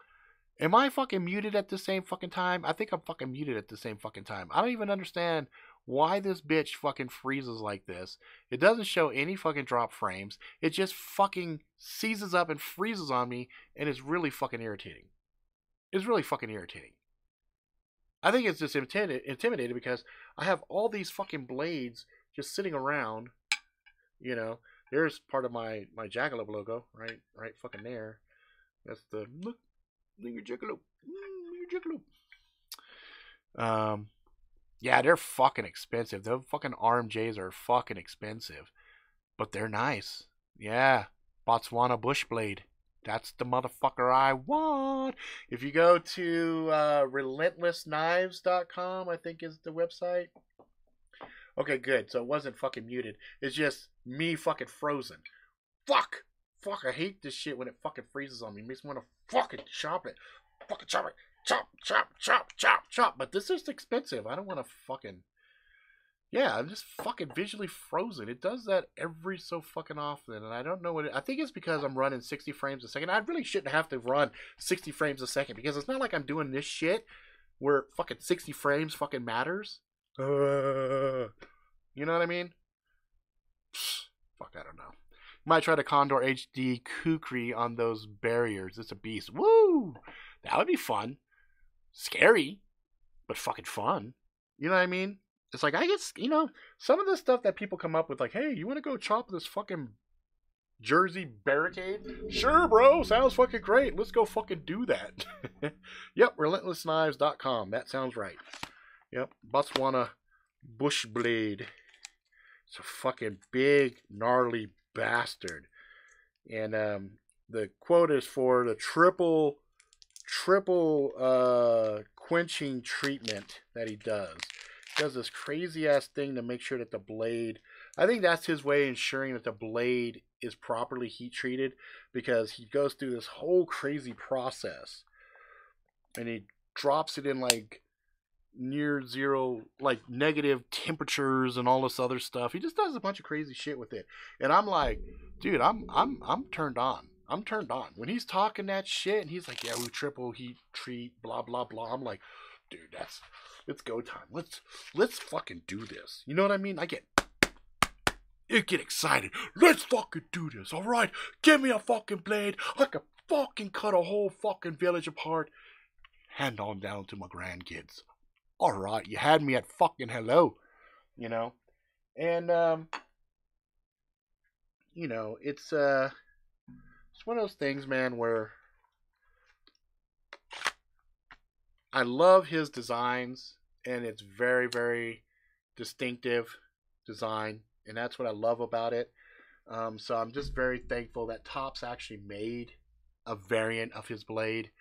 Am I fucking muted at the same fucking time? I think I'm fucking muted at the same fucking time. I don't even understand why this bitch fucking freezes like this. It doesn't show any fucking drop frames. It just fucking seizes up and freezes on me, and it's really fucking irritating. I think it's just intimidated because I have all these fucking blades just sitting around. You know, there's part of my Jackalope logo, right fucking there. That's the look, your Jackalope. Yeah, they're fucking expensive. The fucking RMJs are fucking expensive, but they're nice. Yeah, Botswana Bushblade. That's the motherfucker I want. If you go to relentlessknives.com, I think is the website. Okay, good. So it wasn't fucking muted. It's just me fucking frozen. Fuck, I hate this shit when it fucking freezes on me. It makes me want to fucking chop it. Fucking chop it. Chop. But this is expensive. I don't want to fucking... Yeah, I'm just fucking visually frozen. It does that every so fucking often, and I don't know what I think it's because I'm running 60 frames a second. I really shouldn't have to run 60 frames a second because it's not like I'm doing this shit where fucking 60 frames fucking matters. You know what I mean? Fuck, I don't know. Might try to Condor HD Kukri on those barriers. It's a beast. Woo! That would be fun. Scary, but fucking fun. You know what I mean? It's like, I guess, some of the stuff that people come up with, like, hey, you want to go chop this fucking Jersey barricade? Sure, bro. Sounds fucking great. Let's go fucking do that. Yep, relentlessknives.com. That sounds right. Yep, Botswana Bushblade. It's a fucking big, gnarly bastard. And the quote is for the triple quenching treatment that he does. He does this crazy ass thing to make sure that the blade, I think that's his way of ensuring that the blade is properly heat treated, because he goes through this whole crazy process and he drops it in like near zero, like negative temperatures and all this other stuff. He just does a bunch of crazy shit with it, and I'm like, dude, I'm turned on. I'm turned on when he's talking that shit, and he's like, yeah, we triple heat treat, blah blah blah. I'm like, dude, it's go time. Let's fucking do this. You know what I mean? I get excited. Let's fucking do this. All right, give me a fucking blade. I could fucking cut a whole fucking village apart. Hand on down to my grandkids. All right, you had me at fucking hello, and it's one of those things, man, where I love his designs, and it's very, very distinctive design, and that's what I love about it. So I'm just very thankful that Topps actually made a variant of his blade.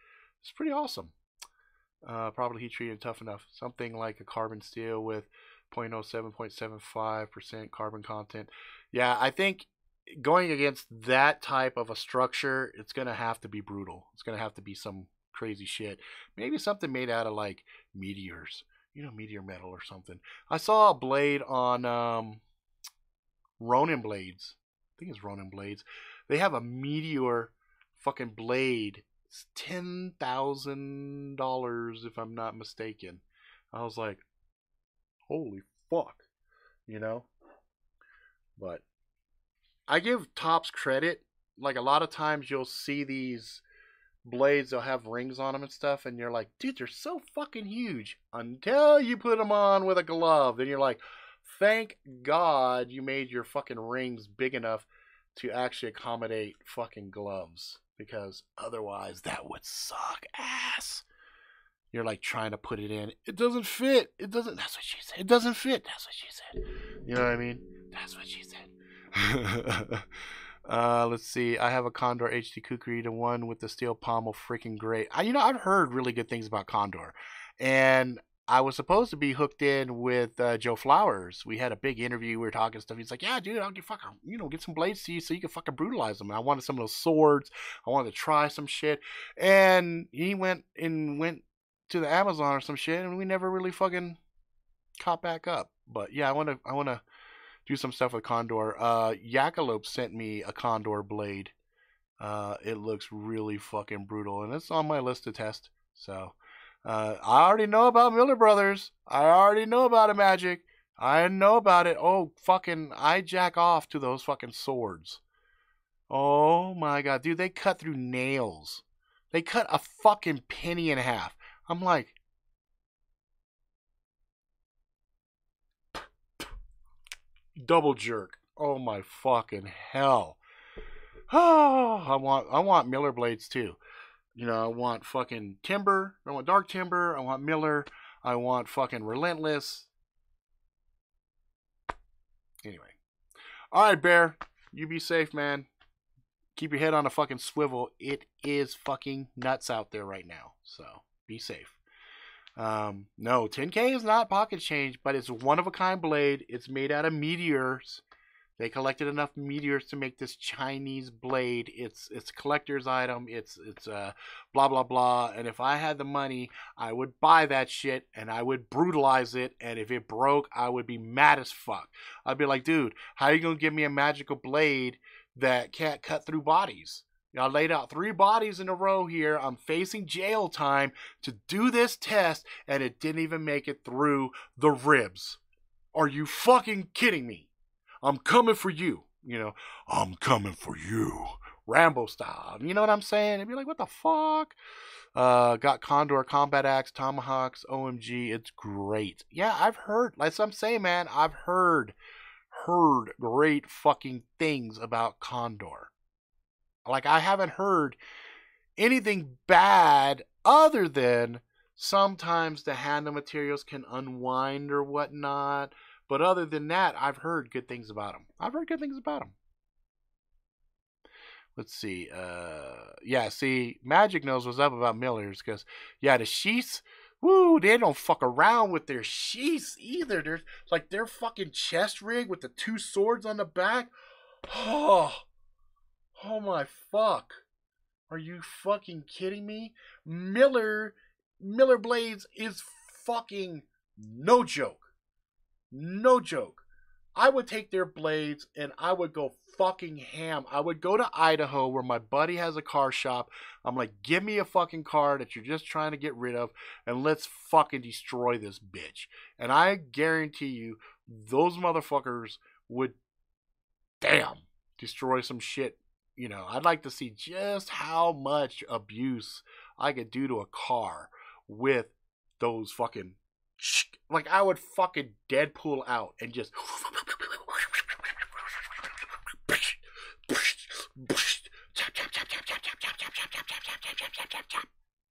It's pretty awesome. Probably heat treated tough enough. Something like a carbon steel with 0.07, 0.75% carbon content. Yeah, I think going against that type of a structure, it's going to have to be brutal. It's going to have to be some crazy shit. Maybe something made out of like meteors. Meteor metal or something. I saw a blade on Ronin Blades. I think it's Ronin Blades. They have a meteor fucking blade. It's $10,000 if I'm not mistaken. I was like, holy fuck, But I give Topps credit. Like, a lot of times you'll see these blades, they'll have rings on them and stuff, and you're like, dude, they're so fucking huge. Until you put them on with a glove, then you're like, thank God you made your fucking rings big enough to actually accommodate fucking gloves. Because otherwise that would suck ass. You're like trying to put it in. It doesn't fit. It doesn't. That's what she said. It doesn't fit. That's what she said. You know what I mean? That's what she said. Let's see. I have a Condor HD Kukri, the one with the steel pommel, freaking great. I've heard really good things about Condor, and I was supposed to be hooked in with Joe Flowers. We had a big interview. We were talking stuff. He's like, yeah, dude, I'll get some blades to you so you can fucking brutalize them. And I wanted some of those swords. I wanted to try some shit. And he went to the Amazon or some shit, and we never really fucking caught back up. But yeah, I want to do some stuff with Condor. Yakalope sent me a Condor blade. It looks really fucking brutal, and it's on my list to test. So. I already know about Miller Brothers. I already know about it, Magic. I know about it. Oh, fucking, I jack off to those fucking swords. Oh my god, dude, they cut through nails. They cut a fucking penny in half. I'm like, double jerk. Oh my fucking hell. Oh, I want Miller blades too. I want fucking Timber. I want Dark Timber. I want Miller. I want fucking Relentless. Anyway. Alright, Bear. You be safe, man. Keep your head on a fucking swivel. It is fucking nuts out there right now. So, be safe. No, 10K is not pocket change, but it's a one-of-a-kind blade. It's made out of meteors. They collected enough meteors to make this Chinese blade. It's a collector's item. It's blah blah blah. And if I had the money, I would buy that shit and I would brutalize it. And if it broke, I would be mad as fuck. I'd be like, dude, how are you gonna give me a magical blade that can't cut through bodies? I laid out 3 bodies in a row here. I'm facing jail time to do this test, and it didn't even make it through the ribs. Are you fucking kidding me? I'm coming for you. I'm coming for you. Rambo style. You know what I'm saying? It'd be like, what the fuck? Got Condor combat axe, tomahawks, OMG. It's great. Yeah, I've heard. Like I'm saying, man, I've heard great fucking things about Condor. Like, I haven't heard anything bad other than sometimes the handle materials can unwind or whatnot. But other than that, I've heard good things about them. Let's see. Yeah, see, Magic knows what's up about Millers. Because, yeah, the sheaths, woo, they don't fuck around with their sheaths either. They're like their fucking chest rig with the 2 swords on the back. Oh my fuck. Are you fucking kidding me? Miller Blades is fucking no joke. No joke. I would take their blades and I would go fucking ham. I would go to Idaho where my buddy has a car shop. I'm like, give me a fucking car that you're just trying to get rid of and let's fucking destroy this bitch. And I guarantee you, those motherfuckers would, destroy some shit. I'd like to see just how much abuse I could do to a car with those fucking, like, I would fucking Deadpool out and just,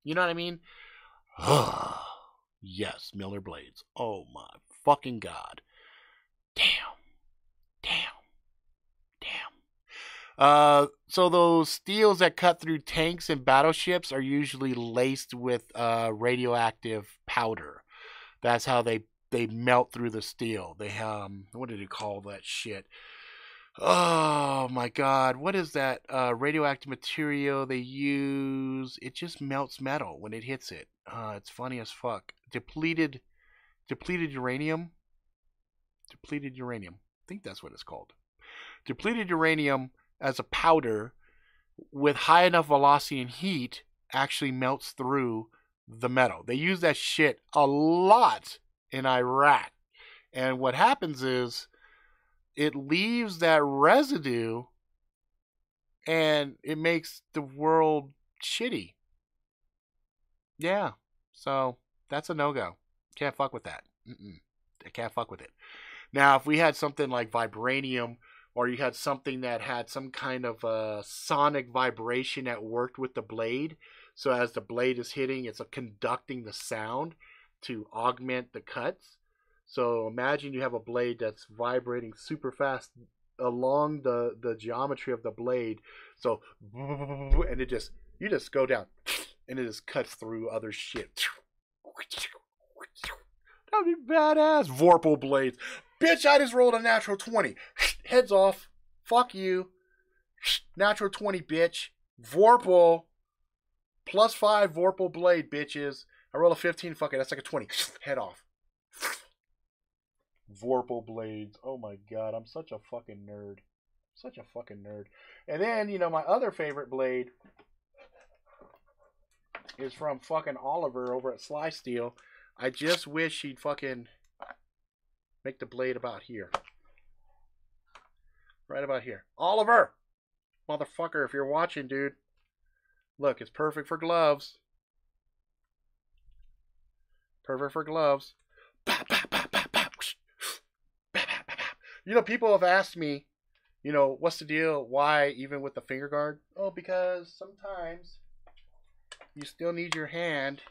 you know what I mean? Yes, Miller Blades. Oh my fucking god. Damn. So those steels that cut through tanks and battleships are usually laced with radioactive powder. That's how they melt through the steel. They what did you call that shit? Oh my god, what is that radioactive material they use? It just melts metal when it hits it. It's funny as fuck. Depleted uranium. I think that's what it's called. Depleted uranium as a powder with high enough velocity and heat actually melts through the metal. They use that shit a lot in Iraq. And what happens is it leaves that residue and it makes the world shitty. Yeah. So that's a no-go. Can't fuck with that. I can't fuck with it. Now, if we had something like vibranium, or you had something that had some kind of sonic vibration that worked with the blade, so as the blade is hitting, it's conducting the sound to augment the cuts. So imagine you have a blade that's vibrating super fast along the geometry of the blade. So, and you just go down, and it just cuts through other shit. That'd be badass. Vorpal blades. Bitch, I just rolled a natural 20. Heads off. Fuck you. Natural 20, bitch. Vorpal. +5 Vorpal blade, bitches. I roll a 15. Fuck it. That's like a 20. Head off. Vorpal blades. Oh my god. I'm such a fucking nerd. And then, my other favorite blade is from fucking Oliver over at Sly Steel. I just wish he'd fucking make the blade about here. Right about here. Oliver! Motherfucker, if you're watching, dude. Look, it's perfect for gloves. People have asked me, what's the deal? Why even with the finger guard? Oh, because sometimes you still need your hand.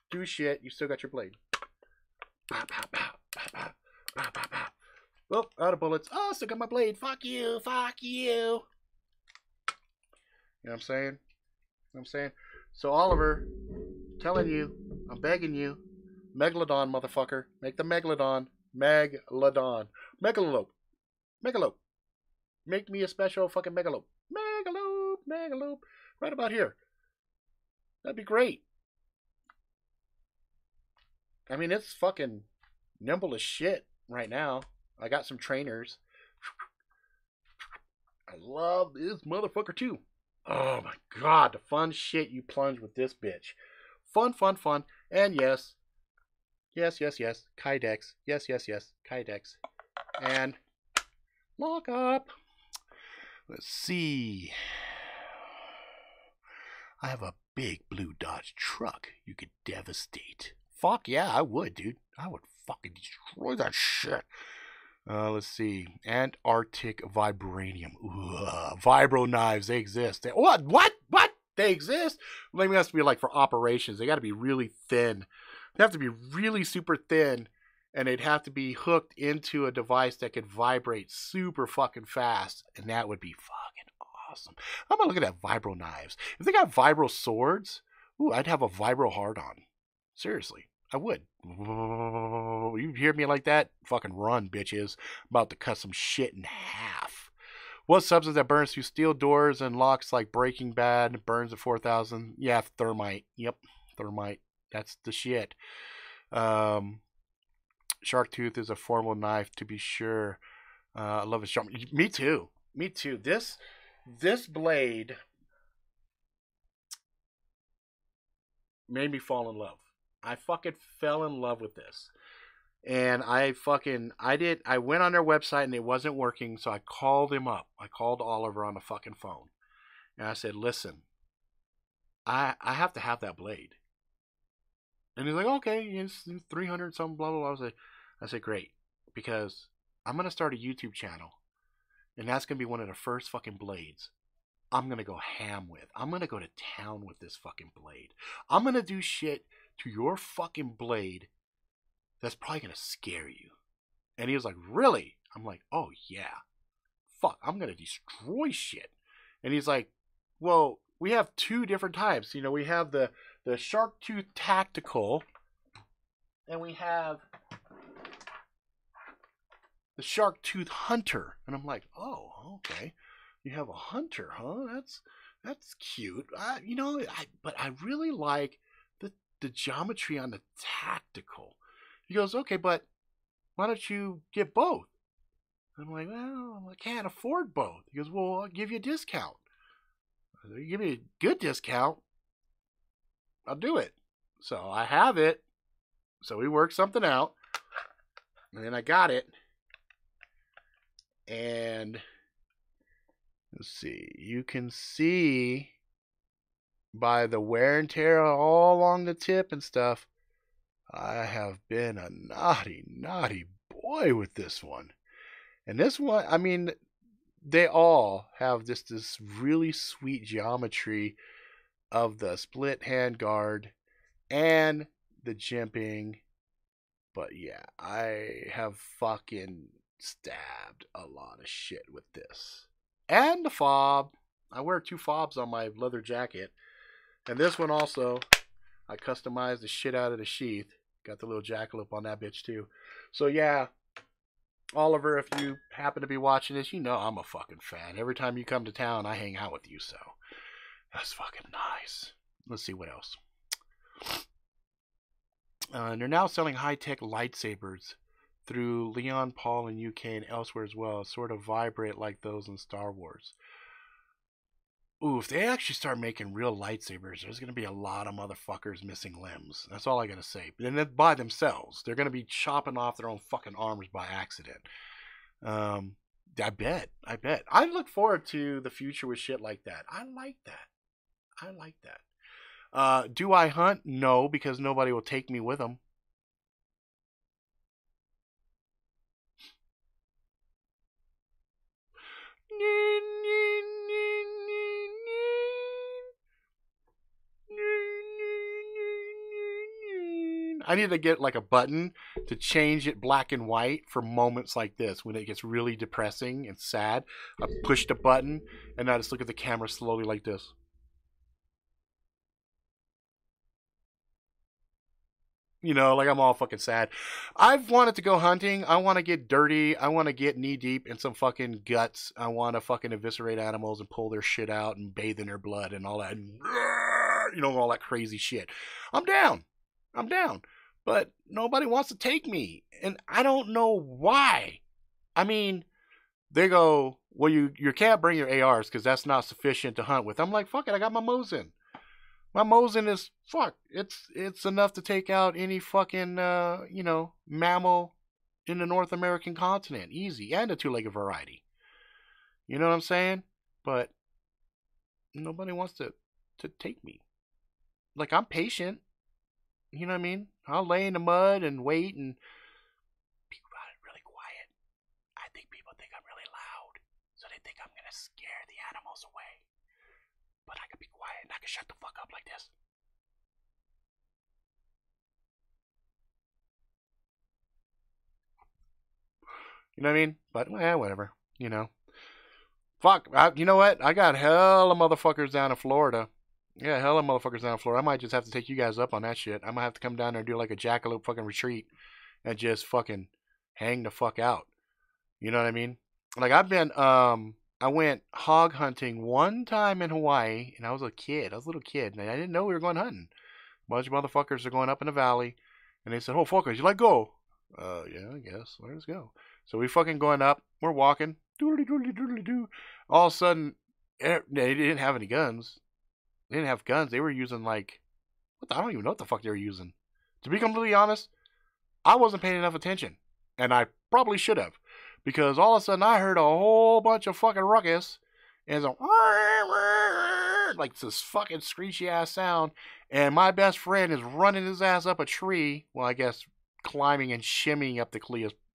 Do shit, you still got your blade. Oh, out of bullets. Oh, still got my blade. Fuck you. You know what I'm saying? So Oliver, telling you, I'm begging you, Megalodon, motherfucker. Make the Megalodon. Megalodon. Megalope. Make me a special fucking Megalope. Megalope, Megalope. Right about here. That'd be great. I mean, it's fucking nimble as shit right now. I got some trainers. I love this motherfucker too. Oh my god, the fun shit you plunge with this bitch. Fun, fun, fun. And yes. Yes, yes, yes. Kydex. Yes, yes, yes. Kydex. And lock up. Let's see. I have a big blue Dodge truck you could devastate. Fuck yeah, I would, dude. I would fucking destroy that shit. Let's see. Antarctic vibranium. Vibro knives, they exist. What? They exist? Well, they have to be like for operations. They got to be really thin. They have to be really super thin, and they'd have to be hooked into a device that could vibrate super fucking fast, and that would be fucking awesome. I'm gonna look at that vibro knives. If they got vibro swords, ooh, I'd have a vibro hard-on. Seriously, I would. You hear me like that? Fucking run, bitches. I'm about to cut some shit in half. What substance that burns through steel doors and locks like Breaking Bad? Burns at 4,000. Yeah, thermite. Yep, thermite. That's the shit. Shark tooth is a formal knife, to be sure. I love it sharp. Me too. Me too. This blade made me fall in love. I fucking fell in love with this. And I went on their website and it wasn't working, so I called him up. I called Oliver on the fucking phone. And I said, listen, I have to have that blade. And he's like, okay, it's 300 something, blah, blah, blah. I said, great, because I'm going to start a YouTube channel, and that's going to be one of the first fucking blades I'm going to go ham with. I'm going to go to town with this fucking blade. I'm going to do shit to your fucking blade that's probably going to scare you. And he was like, really? I'm like, oh, yeah. Fuck, I'm going to destroy shit. And he's like, well, we have two different types. You know, we have the Shark Tooth Tactical, and we have the Shark Tooth Hunter. And I'm like, oh, okay. You have a hunter, huh? That's cute. But I really like the geometry on the tactical. He goes, okay, but why don't you get both? I'm like, well, I can't afford both. He goes, well, I'll give you a discount. You give me a good discount, I'll do it. So I have it. So we worked something out. And then I got it. And let's see. You can see by the wear and tear all along the tip and stuff, I have been a naughty, naughty boy with this one. And this one, I mean, they all have this really sweet geometry of the split hand guard and the jimping. But yeah, I have fucking stabbed a lot of shit with this. And the fob. I wear 2 fobs on my leather jacket. And this one also, I customized the shit out of the sheath. Got the little jackalope on that bitch too. So yeah, Oliver, if you happen to be watching this, you know I'm a fucking fan. Every time you come to town, I hang out with you, so that's fucking nice. Let's see what else. And they're now selling high-tech lightsabers through Leon, Paul, and UK and elsewhere as well. Sort of vibrate like those in Star Wars. Ooh, if they actually start making real lightsabers, there's going to be a lot of motherfuckers missing limbs. That's all I got to say. And then by themselves. They're going to be chopping off their own fucking arms by accident. I bet. I look forward to the future with shit like that. I like that. Do I hunt? No, because nobody will take me with them. I need to get like a button to change it black and white for moments like this when it gets really depressing and sad. I push the button and I just look at the camera slowly like this. You know, like I'm all fucking sad. I've wanted to go hunting. I want to get dirty. I want to get knee deep in some fucking guts. I want to fucking eviscerate animals and pull their shit out and bathe in their blood and all that. You know, all that crazy shit. I'm down. I'm down. But nobody wants to take me. And I don't know why. I mean, they go, well, you can't bring your ARs because that's not sufficient to hunt with. I'm like, fuck it, I got my Mosin. My Mosin is, fuck, it's enough to take out any fucking, you know, mammal in the North American continent. Easy. And a two-legged variety. You know what I'm saying? But nobody wants to take me. Like, I'm patient. You know what I mean? I'll lay in the mud and wait and be really quiet. I think people think I'm really loud. So they think I'm going to scare the animals away. But I can be quiet and I can shut the fuck up like this. You know what I mean? But, whatever. You know. Fuck. You know what? I got hella motherfuckers down in Florida. Yeah, hella motherfuckers down in Florida. I might just have to take you guys up on that shit. I might have to come down there and do like a jackalope fucking retreat and just fucking hang the fuck out. You know what I mean? Like I've been, I went hog hunting one time in Hawaii, and I was a kid. I was a little kid, and I didn't know we were going hunting. A bunch of motherfuckers are going up in the valley, and they said, "Oh, fuckers, you like go?" Yeah, I guess. Let's go. So we fucking going up. We're walking. Doodly doodly doodly doo. All of a sudden, they didn't have any guns. They didn't have guns. They were using like, I don't even know what the fuck they were using. To be completely honest, I wasn't paying enough attention, and I probably should have. Because all of a sudden I heard a whole bunch of fucking ruckus and it's like this fucking screechy ass sound. And my best friend is running his ass up a tree. Well, I guess climbing and shimmying up the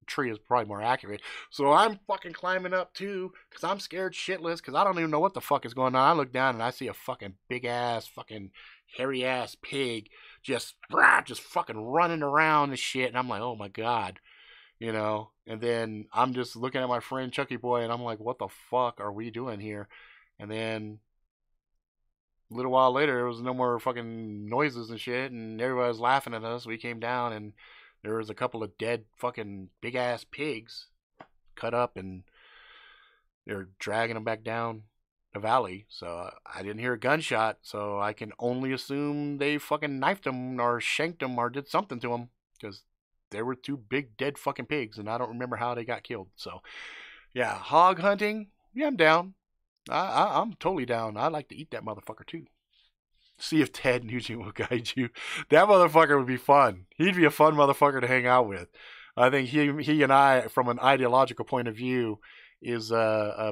tree is probably more accurate. So I'm fucking climbing up too because I'm scared shitless because I don't even know what the fuck is going on. I look down and I see a fucking big ass, fucking hairy ass pig just fucking running around and shit. And I'm like, oh my God. You know, and then I'm just looking at my friend Chucky Boy and I'm like, what the fuck are we doing here? And then a little while later, there was no more fucking noises and shit, and everybody was laughing at us. We came down and there was a couple of dead fucking big ass pigs cut up, and they're dragging them back down the valley. So I didn't hear a gunshot, so I can only assume they fucking knifed them or shanked them or did something to them because there were two big dead fucking pigs, and I don't remember how they got killed. So, yeah, hog hunting, yeah, I'm down. I'm totally down. I like to eat that motherfucker too. See if Ted Nugent will guide you. That motherfucker would be fun. He'd be a fun motherfucker to hang out with. I think he and I, from an ideological point of view, is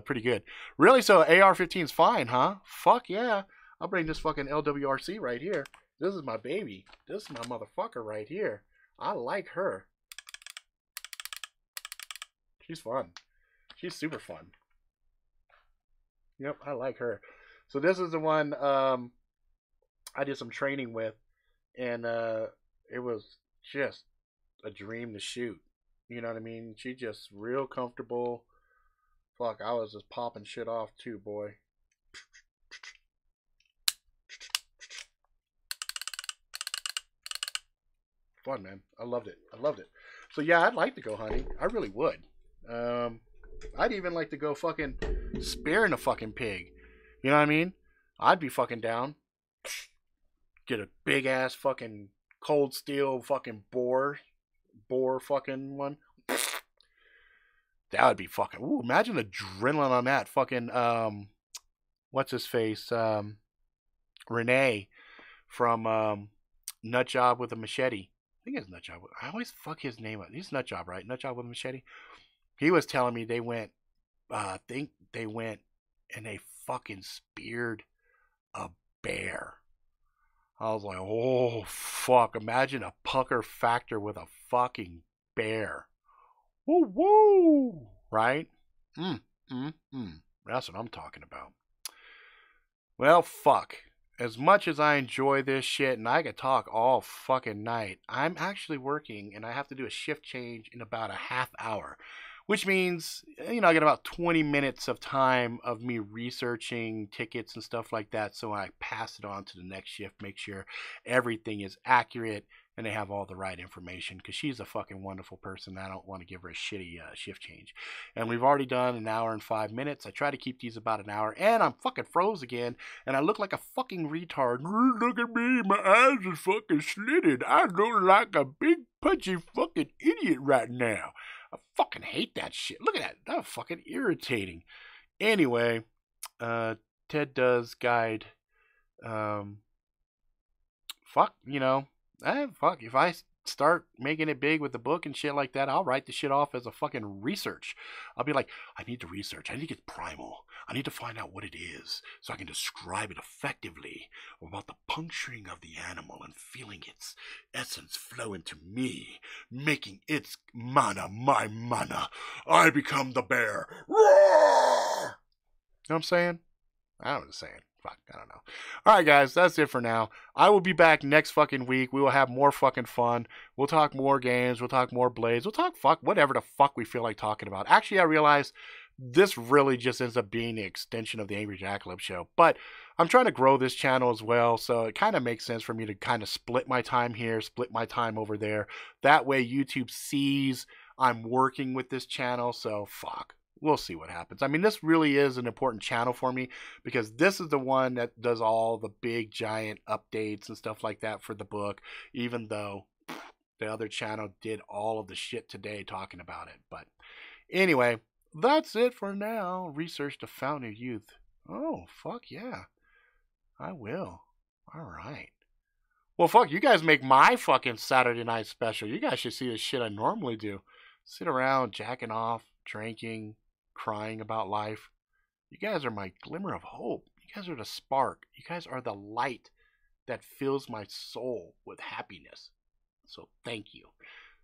pretty good. Really? So AR-15's fine, huh? Fuck yeah. I'll bring this fucking LWRC right here. This is my baby. This is my motherfucker right here. I like her. She's fun. She's super fun. Yep, I like her. So this is the one I did some training with, and it was just a dream to shoot. You know what I mean? She just real comfortable. Fuck, I was just popping shit off too, boy. Fun, man. I loved it. I loved it. So yeah, I'd like to go hunting. I really would. I'd even like to go fucking spearing a fucking pig. You know what I mean? I'd be fucking down. Get a big ass fucking cold steel fucking boar fucking one. That would be fucking. Ooh, imagine the adrenaline on that. Fucking what's his face? Renee from Nut Job with a Machete. I think it's Nut Job. I always fuck his name up. He's Nut Job, right? Nut Job with a Machete. He was telling me they went. I think they went and they fucking speared a bear. I was like, oh fuck! Imagine a pucker factor with a fucking bear. Woo woo! Right? That's what I'm talking about. Well, fuck. As much as I enjoy this shit, and I could talk all fucking night, I'm actually working, and I have to do a shift change in about a half hour. Which means, you know, I get about 20 minutes of time of me researching tickets and stuff like that. So I pass it on to the next shift, make sure everything is accurate and they have all the right information, because she's a fucking wonderful person. I don't want to give her a shitty shift change. And we've already done an hour and 5 minutes. I try to keep these about an hour, and I'm fucking froze again, and I look like a fucking retard. Look at me, my eyes are fucking slitted. I look like a big punchy fucking idiot right now. I fucking hate that shit. Look at that. That's fucking irritating. Anyway, Ted Does Guide. Fuck, fuck. If I start making it big with the book and shit like that, I'll write the shit off as a fucking research. I'll be like, I need to research. I need to get primal. I need to find out what it is so I can describe it effectively about the puncturing of the animal and feeling its essence flow into me, making its mana my mana. I become the bear. Roar! You know what I'm saying? I don't know what I'm saying. Fuck, I don't know. Alright, guys, that's it for now. I will be back next fucking week. We will have more fucking fun. We'll talk more games. We'll talk more Blades. We'll talk whatever the fuck we feel like talking about. Actually, I realize this really just ends up being the extension of the Angry Jackalope show. But I'm trying to grow this channel as well, so it kind of makes sense for me to kind of split my time here, split my time over there. That way YouTube sees I'm working with this channel, so fuck. We'll see what happens. I mean, this really is an important channel for me, because this is the one that does all the big giant updates and stuff like that for the book, even though the other channel did all of the shit today talking about it. But anyway, that's it for now. Research to found your youth. Oh, fuck yeah. I will. All right. Well, fuck, you guys make my fucking Saturday night special. You guys should see the shit I normally do. Sit around, jacking off, drinking, crying about life. You guys are my glimmer of hope. You guys are the spark. You guys are the light that fills my soul with happiness. So thank you.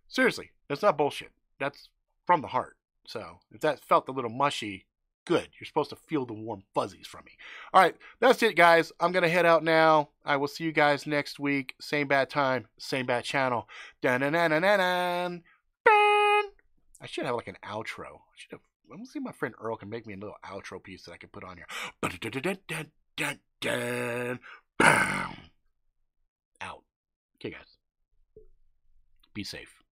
Seriously, that's not bullshit. That's from the heart. So if that felt a little mushy, good. You're supposed to feel the warm fuzzies from me. All right, that's it, guys. I'm going to head out now. I will see you guys next week. Same bad time, same bad channel. Dun-dun-dun-dun-dun-dun. I should have like an outro. Let me see if my friend Earl can make me a little outro piece that I can put on here. Out. Okay, guys. Be safe.